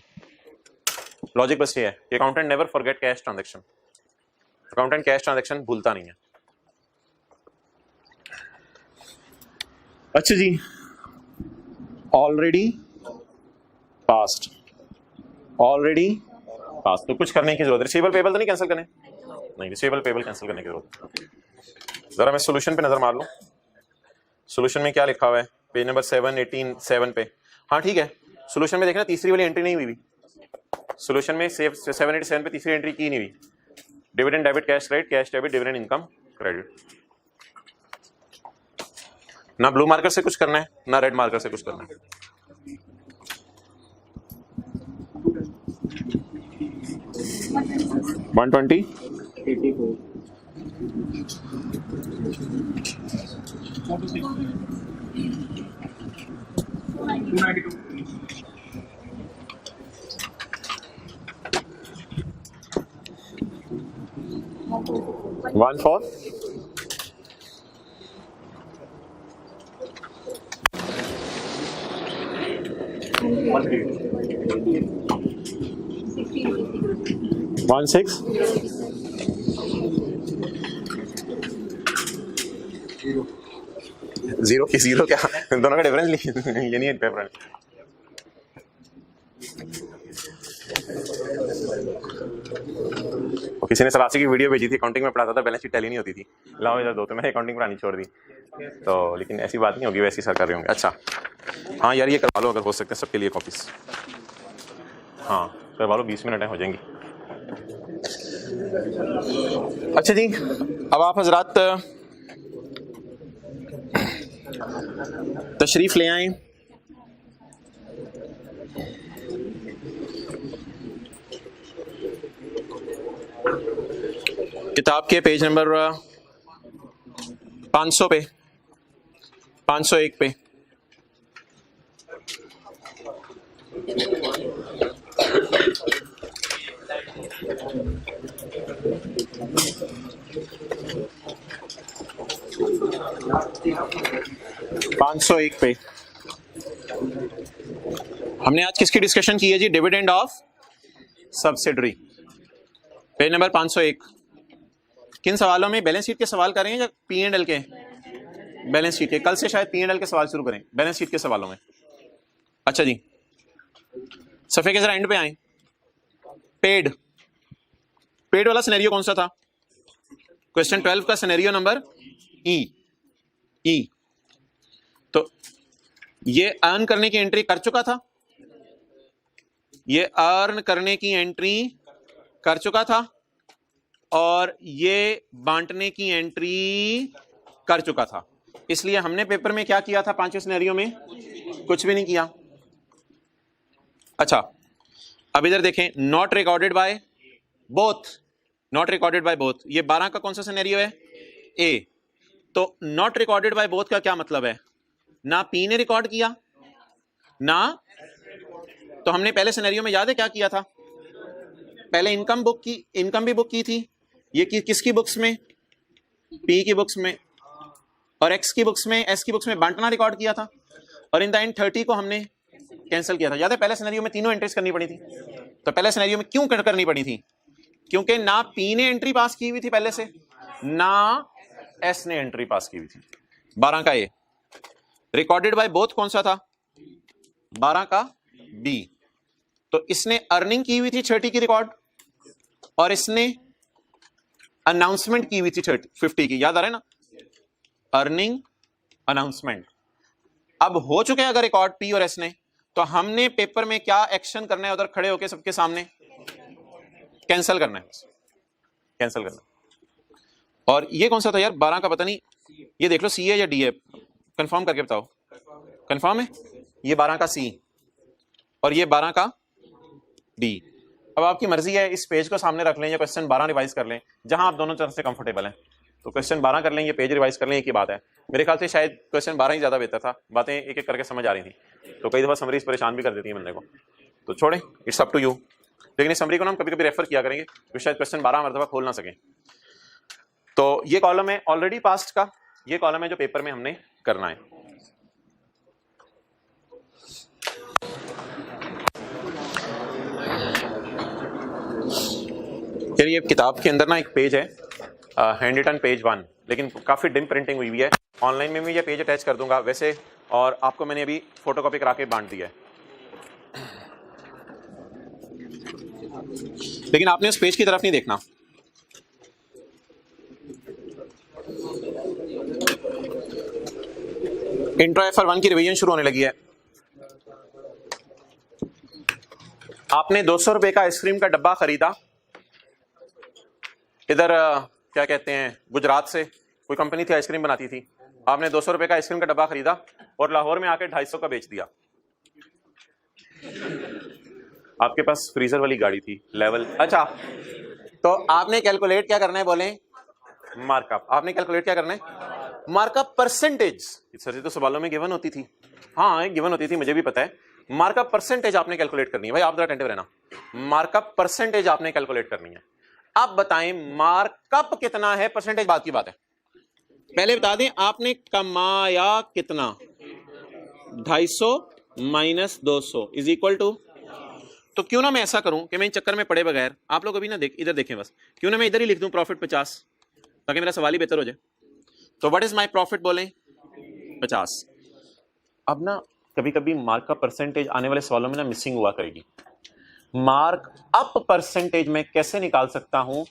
लॉजिक बस ये है कि accountant never forget cash transaction, accountant cash transaction भूलता नहीं है। अच्छा जी, ऑलरेडी पास्ट, ऑलरेडी पास्ट, तो कुछ करने की जरूरत है। रिसीवेबल पेबल तो नहीं कैंसिल करने, नहीं रिसीवेबल पेबल कैंसिल करने की जरूरत है। जरा मैं सोल्यूशन पे नजर मार लूं। सोल्यूशन में क्या लिखा हुआ है, पेज नंबर 787 पे। हाँ ठीक है, सोल्यूशन में देखना तीसरी वाली एंट्री नहीं हुई। सोल्यूशन में 787 पे तीसरी एंट्री की नहीं हुई। Dividend debit cash credit, cash debit dividend income credit. ना ब्लू मार्कर से कुछ करना है ना रेड मार्कर से कुछ करना है। $120 84 292 1 4 1 6 जीरो की जीरो क्या, दोनों का डिफरेंस ये नहीं है पेपर। किसी ने सरासी की वीडियो भेजी थी, अकाउंटिंग में पढ़ाता था, बैलेंस शीट टैली नहीं होती थी। लाओ इधर दो, तो मैंने अकाउंटिंग पढ़ानी छोड़ दी। तो लेकिन ऐसी बात नहीं होगी, वैसी सर कर रहे होंगे। अच्छा हाँ यार, ये करवा लो अगर हो सकते हैं सबके लिए कॉपीज। हाँ करवा लो, 20 मिनट हो जाएंगी। अच्छा जी, अब आप हजरात तशरीफ ले आए किताब के पेज नंबर 500 पे, 501 पे। पे हमने आज किसकी डिस्कशन की है जी? Dividend of subsidiary, page number 501। किन सवालों में? बैलेंस शीट के सवाल करें या P&L के? बैलेंस शीट के। कल से शायद P&L के सवाल शुरू करें, बैलेंस शीट के सवालों में। अच्छा जी, सफे के जरा एंड पे आए। पेड, पेड वाला सिनेरियो कौन सा था? क्वेश्चन 12 का सिनेरियो नंबर ई। तो ये अर्न करने की एंट्री कर चुका था, ये अर्न करने की एंट्री कर चुका था, और ये बांटने की एंट्री कर चुका था। इसलिए हमने पेपर में क्या किया था? पांचों सिनेरियो में कुछ भी नहीं किया। अच्छा अब इधर देखें, not recorded by both, not recorded by both, ये 12 का कौन सा सिनेरियो है? ए। तो नॉट रिकॉर्डेड बाय बोथ का क्या मतलब है? ना पी ने रिकॉर्ड किया ना, तो हमने पहले सिनेरियो में याद है क्या किया था? पहले इनकम बुक की, इनकम भी बुक की थी। ये किसकी बुक्स में? पी की बुक्स में, और एक्स की बुक्स में, एस की बुक्स में बांटना रिकॉर्ड किया था, और इन द एंड 30 को हमने कैंसिल किया था। याद है पहले सिनेरियो में तीनों एंट्रीज करनी पड़ी थी। तो पहले सिनेरियो में क्यों करनी पड़ी थी? क्योंकि ना पी ने एंट्री पास की हुई थी पहले से, ना एस ने एंट्री पास की हुई थी। 12 का ए। रिकॉर्डेड बाय बोथ कौन सा था? 12 का बी। तो इसने अर्निंग की हुई थी 30 की रिकॉर्ड, और इसने अनाउंसमेंट की हुई थी 50 की। याद आ रहा है ना? Earning announcement. अब हो चुके हैं अगर रिकॉर्ड पी और एस ने, तो हमने पेपर में क्या एक्शन करना है? उधर खड़े होके सबके सामने कैंसिल करना है, कैंसिल करना। और ये कौन सा था यार? 12 का पता नहीं, ये देख लो सी है या डी है, कंफर्म करके बताओ। कंफर्म है? ये 12 का सी, और ये 12 का डी। अब आपकी मर्जी है, इस पेज को सामने रख लें या क्वेश्चन 12 रिवाइज कर लें, जहां आप दोनों तरफ से कंफर्टेबल हैं। तो क्वेश्चन 12 कर लें, ये पेज रिवाइज कर लें, एक ही बात है। मेरे ख्याल से शायद क्वेश्चन 12 ही ज्यादा बेहतर था, बातें एक एक करके समझ आ रही थी। तो कई दफा समरीज परेशान भी कर देती है बंदे को, तो छोड़ें, इट्स अप टू यू। लेकिन इस समरी को ना हम कभी कभी रेफर किया करेंगे, तो शायद क्वेश्चन 12 मरतबा खोल ना सकें। तो ये कॉलम है ऑलरेडी पास्ट का, ये कॉलम है जो पेपर में हमने करना है। यार ये किताब के अंदर ना एक पेज है, हैंड रिटन पेज 1, लेकिन काफी डिम प्रिंटिंग हुई है। ऑनलाइन में भी ये पेज अटैच कर दूंगा वैसे, और आपको मैंने अभी फोटोकॉपी करा के बांट दिया है। लेकिन आपने उस पेज की तरफ नहीं देखना। इंट्रो FR1 की रिवीजन शुरू होने लगी है। आपने 200 रुपए का आइसक्रीम का डब्बा खरीदा, इधर क्या कहते हैं, गुजरात से कोई कंपनी थी आइसक्रीम बनाती थी। आपने 200 रुपए का आइसक्रीम का डब्बा खरीदा और लाहौर में आके 250 का बेच दिया। आपके पास फ्रीजर वाली गाड़ी थी लेवल। अच्छा, तो आपने कैलकुलेट क्या करना है, बोले मार्कअप। आपने कैलकुलेट क्या करना है, मार्कअप परसेंटेज। सर जी तो सवालों में गिवन होती थी, हाँ गिवन होती थी, मुझे भी पता है। मार्कअप परसेंटेज आपने कैलकुलेट करनी है। भाई आप जरा अटेंटिव रहना, मार्कअप परसेंटेज आपने कैलकुलेट करनी है। अब बताएं मार्कअप कितना है, परसेंटेज बात की बात है। पहले बता दें आपने कमाया कितना, 250 माइनस 200 इज इक्वल टू, तो क्यों ना मैं ऐसा करूं कि मैं इन चक्कर में पड़े बगैर, आप लोग अभी ना इधर देखें बस, क्यों ना मैं इधर ही लिख दूं प्रॉफिट 50, ताकि मेरा सवाल ही बेहतर हो जाए। तो व्हाट इज माय प्रॉफिट, बोलें 50। अब ना कभी कभी मार्कअप परसेंटेज आने वाले सवालों में ना मिसिंग हुआ करेगी। मार्क अप परसेंटेज में कैसे निकाल सकता हूं,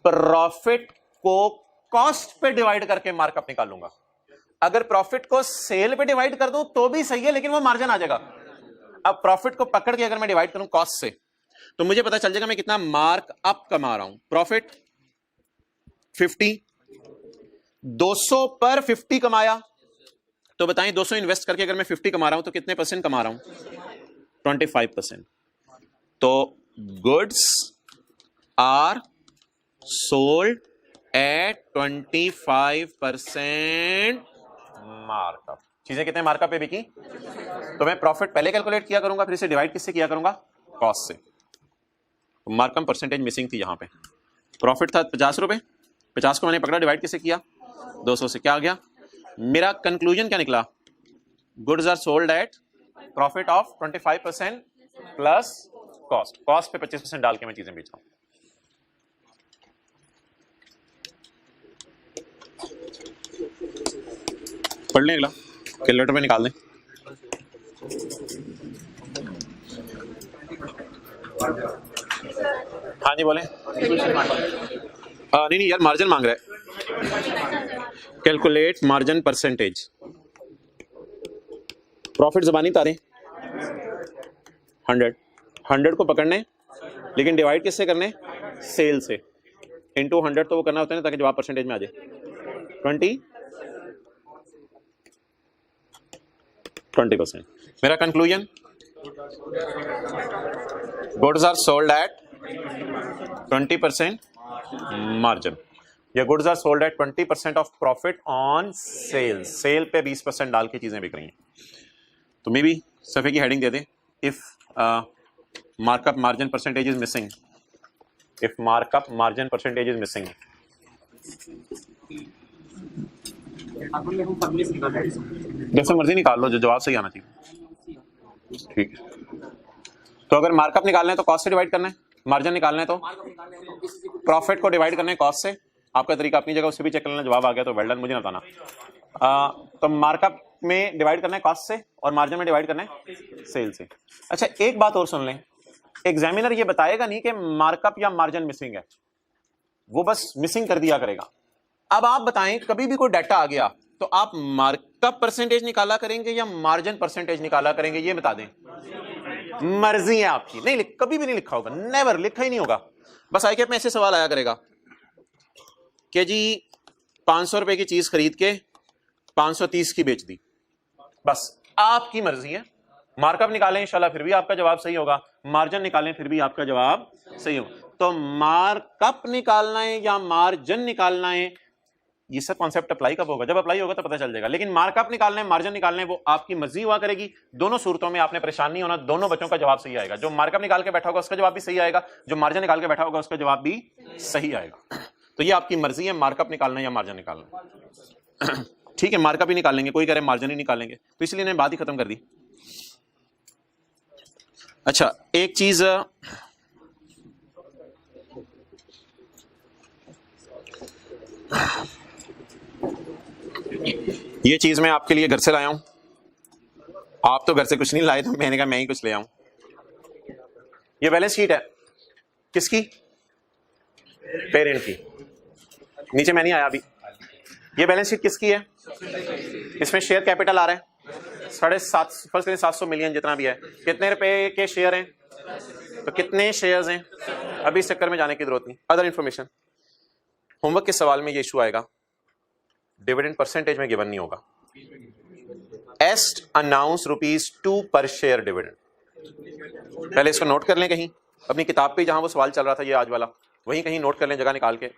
प्रॉफिट को कॉस्ट पे डिवाइड करके मार्कअप निकालूंगा। अगर प्रॉफिट को सेल पे डिवाइड कर दूं तो भी सही है, लेकिन वो मार्जिन आ जाएगा। अब प्रॉफिट को पकड़ के अगर मैं डिवाइड करूं कॉस्ट से, तो मुझे पता चल जाएगा मैं कितना मार्क अप कमा रहा हूं। प्रॉफिट 50, 200 पर 50 कमाया, तो बताएं 200 इन्वेस्ट करके अगर मैं 50 कमा रहा हूं तो कितने परसेंट कमा रहा हूं, 25%। तो goods are sold at 25% markup. चीजें कितने मार्कअप पे बिकी, तो मैं प्रॉफिट पहले कैलकुलेट किया करूंगा, फिर इसे डिवाइड किससे किया करूंगा, कॉस्ट से। तो मार्कअप परसेंटेज मिसिंग थी यहां पे। प्रॉफिट था 50 रुपए, 50 को मैंने पकड़ा, डिवाइड किससे किया, 200 से। क्या आ गया मेरा कंक्लूजन, क्या निकला, goods are sold at profit of 25% plus cost. Cost पे 25% डाल के मैं चीजें बेच रहा हूं। पढ़ लें अगला, कैलकुलेटर पे निकाल दें। हाँ जी बोलें। नहीं यार, मार्जिन मांग रहा है। Calculate margin percentage. प्रॉफिट जबानी तारे 100 को पकड़ने, लेकिन डिवाइड किससे करने, सेल से। इनटू 100 तो वो करना होता है ना, ताकि जवाब परसेंटेज में आ जाए। 20%। मेरा conclusion, goods are sold at 20% margin, या goods are sold at 20% of profit on sale. Sale पे 20% डाल के चीजें बिक रही हैं। तो मे बी सफे की हेडिंग दे दें, if markup margin percentage is missing, if markup margin percentage is missing. जैसे मर्जी निकाल लो, जो जवाब सही आना चाहिए। ठीक है, तो अगर मार्कअप निकालना है तो कॉस्ट से डिवाइड करना है, मार्जिन निकालना है तो प्रॉफिट को डिवाइड करना है कॉस्ट से। आपका तरीका अपनी जगह, उससे भी चेक कर लेना, जवाब आ गया तो वेल डन, मुझे ना बताना। तो मार्कअप में डिवाइड करना है कॉस्ट से और मार्जिन में डिवाइड करना है सेल से। अच्छा एक बात और सुन लें, एग्जामिनर ये बताएगा नहीं कि मार्कअप या मार्जिन मिसिंग है, वो बस मिसिंग कर दिया करेगा। अब आप बताएं, कभी भी कोई डाटा आ गया तो आप मार्कअप परसेंटेज निकाला करेंगे या मार्जिन परसेंटेज निकाला करेंगे, ये बता दें। मर्जी है आपकी। नहीं कभी भी नहीं लिखा होगा, नेवर लिखा ही नहीं होगा। बस आईकेप में ऐसे सवाल आया करेगा कि जी 500 रुपए की चीज खरीद के 530 की बेच दी। बस आपकी मर्जी है, मार्कअप निकालें इंशाल्लाह फिर भी आपका जवाब सही होगा, मार्जिन निकालें फिर भी आपका जवाब सही हो। तो मार्कअप निकालना है या मार्जिन निकालना है, ये सब कॉन्सेप्ट अप्लाई कब होगा? जब अप्लाई होगा तो पता चल जाएगा। लेकिन मार्कअप निकालना है, मार्जिन निकालना है, वो आपकी मर्जी हुआ करेगी। दोनों सूरतों में आपने परेशान नहीं होना, दोनों बच्चों का जवाब सही आएगा। जो मार्कअप निकाल के बैठा होगा उसका जवाब भी सही आएगा, जो मार्जिन निकाल के बैठा होगा उसका जवाब भी सही आएगा। तो ये आपकी मर्जी है मार्कअप निकालना या मार्जिन निकालना। ठीक है, मार्कअप ही निकालेंगे, कोई कह रहे मार्जिन ही निकालेंगे, तो इसलिए मैंने बात ही खत्म कर दी। अच्छा, एक चीज ये चीज मैं आपके लिए घर से लाया हूं, आप तो घर से कुछ नहीं लाए, तो मैंने कहा मैं ही कुछ ले आऊं। ये बैलेंस शीट है किसकी? पेरेंट की। नीचे मैं नहीं आया अभी। ये बैलेंस शीट किसकी है? इसमें शेयर कैपिटल आ रहा है 750 मिलियन जितना भी है। कितने रुपए के शेयर हैं? तो कितने शेयर्स हैं? अभी इस चक्कर में जाने की जरूरत नहीं। अदर इंफॉर्मेशन, होमवर्क के सवाल में ये इशू आएगा, डिविडेंड परसेंटेज में गिवन नहीं होगा। एस्ट अनाउंस ₹2 पर शेयर डिविडेंड। पहले इसको नोट कर लें कहीं अपनी किताब पे, जहां वो सवाल चल रहा था ये आज वाला, वहीं कहीं नोट कर लें जगह निकाल के।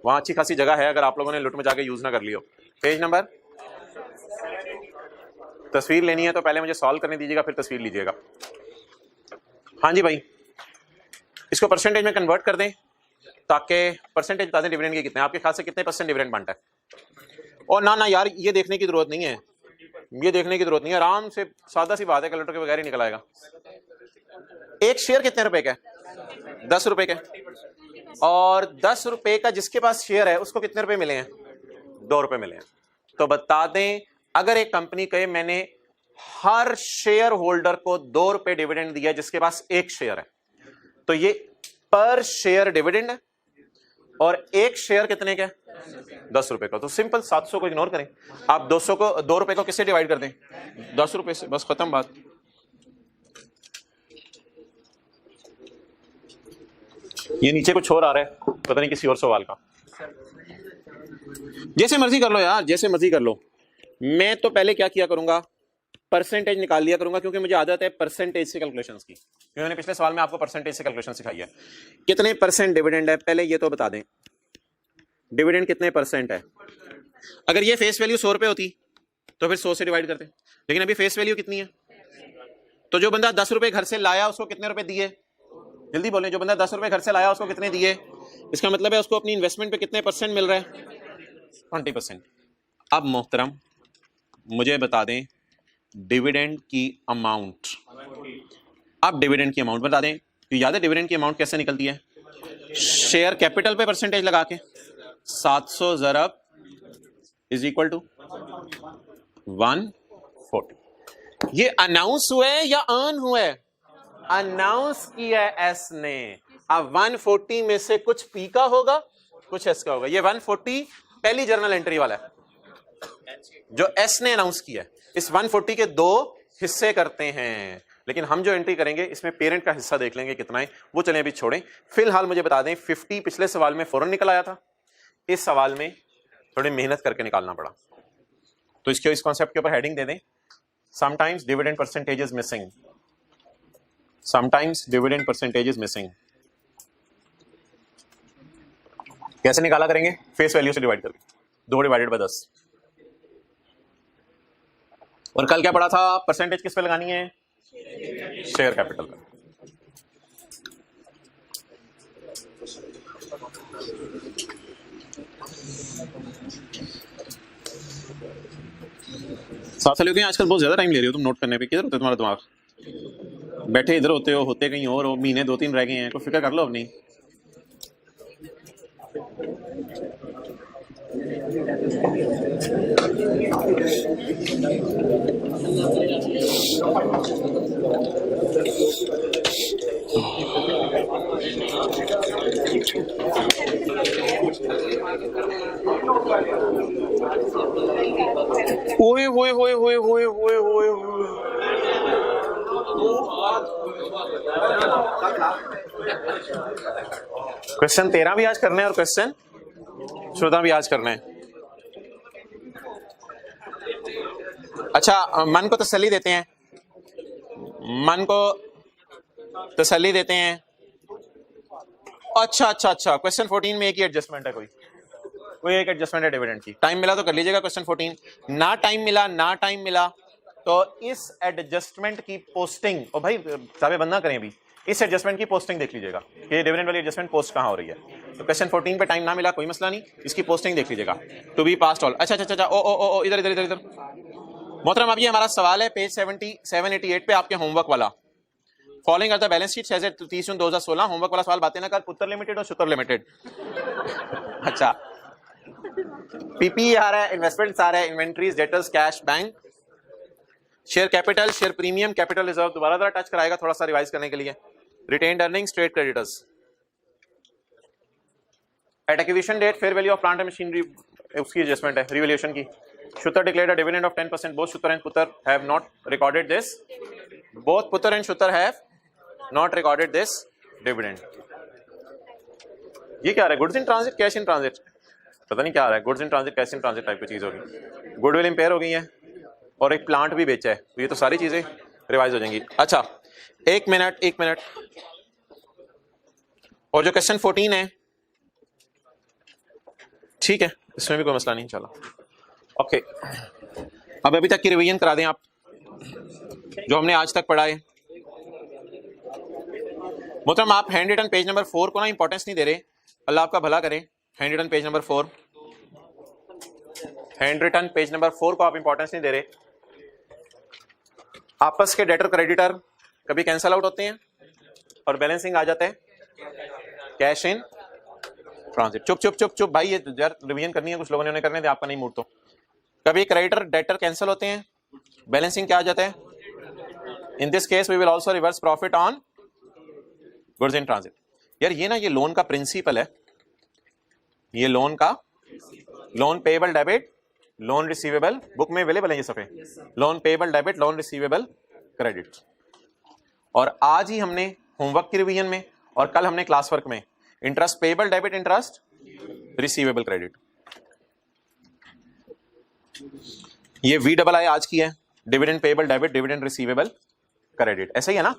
वहां अच्छी खासी जगह है, अगर आप लोगों ने लुट में जाके यूज ना कर लियो। पेज नंबर, तस्वीर लेनी है तो पहले मुझे सॉल्व करने दीजिएगा, फिर तस्वीर लीजिएगा। हाँ जी भाई, इसको परसेंटेज में कन्वर्ट कर दें ताकि परसेंटेज बता दें डिविडेंड के कितने, आपके ख्याल से कितने % डिविडेंड बनता है? और ना यार, ये देखने की जरूरत नहीं है, ये देखने की जरूरत नहीं है, आराम से सादा सी बात है, कैलकुलेटर के बगैर ही निकल आएगा। एक शेयर कितने रुपए का है? 10 रुपए का। और 10 रुपए का जिसके पास शेयर है उसको कितने रुपए मिले हैं? 2 रुपए मिले हैं। तो बता दें, अगर एक कंपनी कहे मैंने हर शेयर होल्डर को 2 रुपए डिविडेंड दिया जिसके पास एक शेयर है, तो ये पर शेयर डिविडेंड है। और एक शेयर कितने का? 10 रुपए का। तो सिंपल 700 को इग्नोर करें, आप 2 रुपए को किससे डिवाइड कर दें? 10 रुपए से, बस खत्म बात। ये नीचे कुछ और आ रहा है, पता नहीं किसी और सवाल का। जैसे मर्जी कर लो यार, जैसे मर्जी कर लो। मैं तो पहले क्या किया करूंगा, परसेंटेज निकाल लिया करूंगा, क्योंकि मुझे आदत है परसेंटेज से कैलकुलेशंस की। क्योंकि मैंने पिछले सवाल में आपको परसेंटेज से कैलकुलेशन सिखाई है। कितने % डिविडेंड है पहले ये तो बता दें, डिविडेंड कितने % है? अगर ये फेस वैल्यू 100 रुपए होती तो फिर 100 से डिवाइड करते, लेकिन अभी फेस वैल्यू कितनी है? तो जो बंदा 10 रुपए घर से लाया उसको कितने रुपए दिए? जल्दी बोलें, जो बंदा 10 रुपए घर से लाया उसको कितने दिए? इसका मतलब है उसको अपनी इन्वेस्टमेंट पे कितने % मिल रहा है? 20%। अब मोहतरम मुझे बता दें डिविडेंड की अमाउंट। अब डिविडेंड की अमाउंट बता दें, तो याद है डिविडेंड की अमाउंट कैसे निकलती है? शेयर कैपिटल पे परसेंटेज लगा के 700 ज़रब इज इक्वल टू 140। ये अनाउंस हुआ है या अर्न हुआ है? अनाउंस किया है एस ने। अब 140 में से कुछ पी का होगा, कुछ एस का होगा। ये 140 पहली जर्नल एंट्री वाला है जो एस ने अनाउंस किया है। इस 140 के 2 हिस्से करते हैं, लेकिन हम जो एंट्री करेंगे इसमें पेरेंट का हिस्सा देख लेंगे कितना है, वो चलें अभी छोड़ें। फिलहाल मुझे बता दें 50 पिछले सवाल में फौरन निकल आया था, इस सवाल में थोड़ी मेहनत करके निकालना पड़ा। तो इसके इस कॉन्सेप्ट के ऊपर हेडिंग दे दें, sometimes dividend percentage is missing, sometimes dividend percentage is missing. कैसे निकाला करेंगे? फेस वैल्यू से डिवाइड करके, 2 डिवाइडेड बाय 10। और कल क्या पढ़ा था? परसेंटेज किस पे लगानी है? शेयर कैपिटल का। साथ सालों आजकल बहुत ज्यादा टाइम ले रही हो तुम नोट करने पे, किधर होते तुम्हारा दिमाग? बैठे इधर होते हो, होते कहीं और हो। महीने 2-3 रह गए हैं, कोई फिक्र कर लो अपनी। ओए होए होए होए होए होए होए होए। क्वेश्चन 13 भी आज करना है और क्वेश्चन 14 भी आज करना है। अच्छा, मन को तसल्ली देते हैं, मन को तसल्ली देते हैं। अच्छा अच्छा अच्छा, क्वेश्चन 14 में एक ही एडजस्टमेंट है, कोई एक एडजस्टमेंट है डिविडेंड की। टाइम मिला तो कर लीजिएगा क्वेश्चन 14, ना टाइम मिला तो इस एडजस्टमेंट की पोस्टिंग, ओ भाई साहब बंद ना करें अभी, इस एडजस्टमेंट की पोस्टिंग देख लीजिएगा कि डिविडेंड वाली एडजस्टमेंट पोस्ट कहां हो रही है। तो क्वेश्चन 14 पे टाइम ना मिला कोई मसला नहीं, इसकी पोस्टिंग देख लीजिएगा। To be passed all. अच्छा अच्छा अच्छा, ओ इधर इधर इधर इधर मोहतरम, अब ये हमारा सवाल है पेज 788 पे आपके होमवर्क वाला। Following are the balance sheet as at 30 June 2016। Homework वाला सवाल बातें ना कर, पुत्र लिमिटेड और शुतर लिमिटेड। अच्छा, पीपी आ रहा है, इन्वेस्टमेंट्स आ रहा है, inventories, debtors, cash, bank, share capital, share premium, capital reserve. दोबारा जरा टच कराएगा थोड़ा सा रिवाइज करने के लिए। Retained earnings, trade creditors. At acquisition date fair value of plant and machinery, उसकी एडजस्टमेंट है रिवैल्यूएशन की। Shutar declared a dividend of 10%. Both Shutar and Putar have not recorded this. Both Putar and Shutar have not recorded this dividend. ये क्या आ रहा है? Goods in transit, cash in transit, पता नहीं क्या आ रहा है। Goods in transit, cash in transit type की चीज होगी। गुडविल इंपेयर हो गई है और एक प्लांट भी बेचा है, तो ये तो सारी चीजें रिवाइज हो जाएंगी। अच्छा एक मिनट, और जो क्वेश्चन 14 है, ठीक है, इसमें भी कोई मसला नहीं। चलो ओके, अब अभी तक की रिवीजन करा दें आप जो हमने आज तक पढ़ा है। मोहतरम आप हैंड रिटन पेज नंबर 4 को ना इंपॉर्टेंस नहीं दे रहे, अल्लाह आपका भला करे। Handwritten page number 4, handwritten page number 4 को आप इंपॉर्टेंस नहीं दे रहे। आपस के डेटर क्रेडिटर कभी कैंसल आउट होते हैं और बैलेंसिंग आ जाता है कैश इन ट्रांजिट। चुप चुप चुप चुप भाई, ये रिवीजन करनी है, कुछ लोगों ने करने थे, आपका नहीं मूड। तो कभी क्रेडिटर डेटर कैंसिल होते हैं, बैलेंसिंग क्या आ जाता है। In this case we will also reverse profit on goods in transit. यार ये ना, ये लोन का प्रिंसिपल है, ये लोन का, loan payable debit, loan receivable, book में अवेलेबल है ये सफे, loan payable debit, loan receivable credit. और आज ही हमने होमवर्क की रिवीजन में और कल हमने क्लास वर्क में interest payable debit, interest receivable credit, ये VII आज की है। Dividend payable debit, dividend receivable credit, ऐसा ही है ना।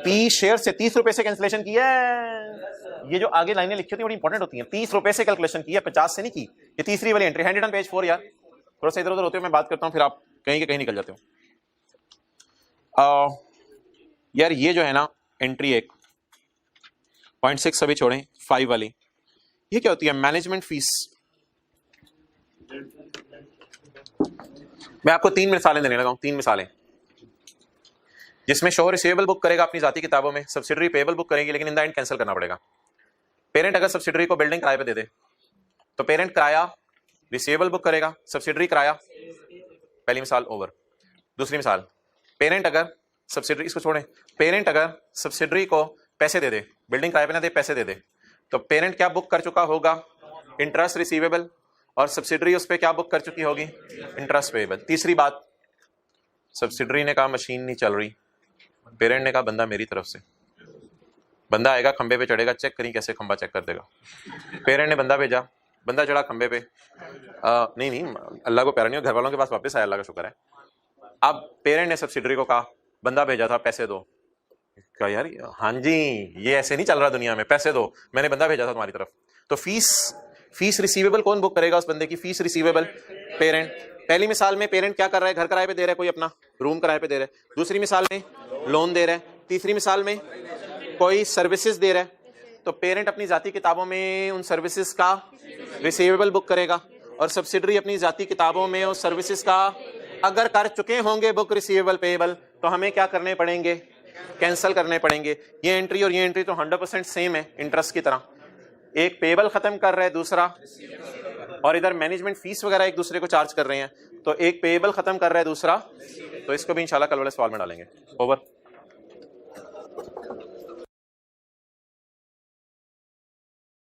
पी शेयर से 30 रुपए से कैंसिलेशन किया है। ये जो आगे लाइनें लिखी होती है बड़ी इंपॉर्टेंट होती हैं। 30 रुपए से कैलकुलेशन की है, 50 से नहीं की। ये तीसरी वाली एंट्री, हैंड रिटन पेज 4। यार थोड़ा सा इधर उधर होते हो, मैं बात करता हूं, फिर आप कहीं के कहीं निकल जाते हो। यार ये जो है ना एंट्री 1 0.6 अभी छोड़ें, 5 वाली, ये क्या होती है? Management fees. मैं आपको 3 मिसालें देने लगा हूं, 3 मिसालें जिसमें शो रिसीवेबल बुक करेगा अपनी जाती किताबों में, सब्सिडरी पेएबल बुक करेगी, लेकिन इन द एंड कैंसिल करना पड़ेगा। पेरेंट अगर सब्सिडरी को बिल्डिंग किराए पे दे दे तो पेरेंट किराया रिसीवेबल बुक करेगा, सब्सिडरी किराया। पहली मिसाल ओवर। दूसरी मिसाल, पेरेंट अगर सब्सिडरी, इसको छोड़ें, पेरेंट अगर सब्सिडरी को पैसे दे दे, बिल्डिंग किराए पे ना दे, पैसे दे दे, तो पेरेंट क्या बुक कर चुका होगा? इंटरेस्ट रिसीवेबल, और सब्सिडरी उस पर क्या बुक कर चुकी होगी? Interest payable. तीसरी बात, सब्सिडरी ने कहा मशीन नहीं चल रही, पेरेंट ने कहा बंदा मेरी तरफ से, बंदा आएगा खंबे पे चढ़ेगा, चेक करी कैसे खंबा चेक कर देगा। पेरेंट ने बंदा भेजा, बंदा चढ़ा खंबे पे, नहीं अल्लाह को प्यारा नहीं हो, घर वालों के पास वापस आया, अल्लाह का शुक्र है। अब पेरेंट ने सब्सिडरी को कहा बंदा भेजा था, पैसे दो। कहा यार हाँ जी, ये ऐसे नहीं चल रहा दुनिया में, पैसे दो, मैंने बंदा भेजा था तुम्हारी तरफ। तो फीस रिसीवेबल कौन बुक करेगा? उस बंदे की फीस रिसीवेबल पेरेंट। पहली मिसाल में पेरेंट क्या कर रहा है? घर किराए पे दे रहा है, कोई अपना रूम किराए पे दे रहा है। दूसरी मिसाल में लोन दे रहा है। तीसरी मिसाल में कोई सर्विसेज दे रहा है। तो पेरेंट अपनी जाती किताबों में उन सर्विसेज का रिसीवेबल बुक करेगा, और सब्सिडरी अपनी जाती किताबों में उस सर्विसेज का अगर कर चुके होंगे बुक रिसीवेबल पेएबल, तो हमें क्या करने पड़ेंगे? कैंसिल करने पड़ेंगे। ये एंट्री और ये एंट्री तो 100% सेम है, इंटरेस्ट की तरह। एक पेएबल खत्म कर रहा है दूसरा, और इधर मैनेजमेंट फीस वगैरह एक दूसरे को चार्ज कर रहे हैं, तो एक पेएबल खत्म कर रहा है दूसरा, तो इसको भी इंशाल्लाह कल वाले सवाल में डालेंगे। ओवर।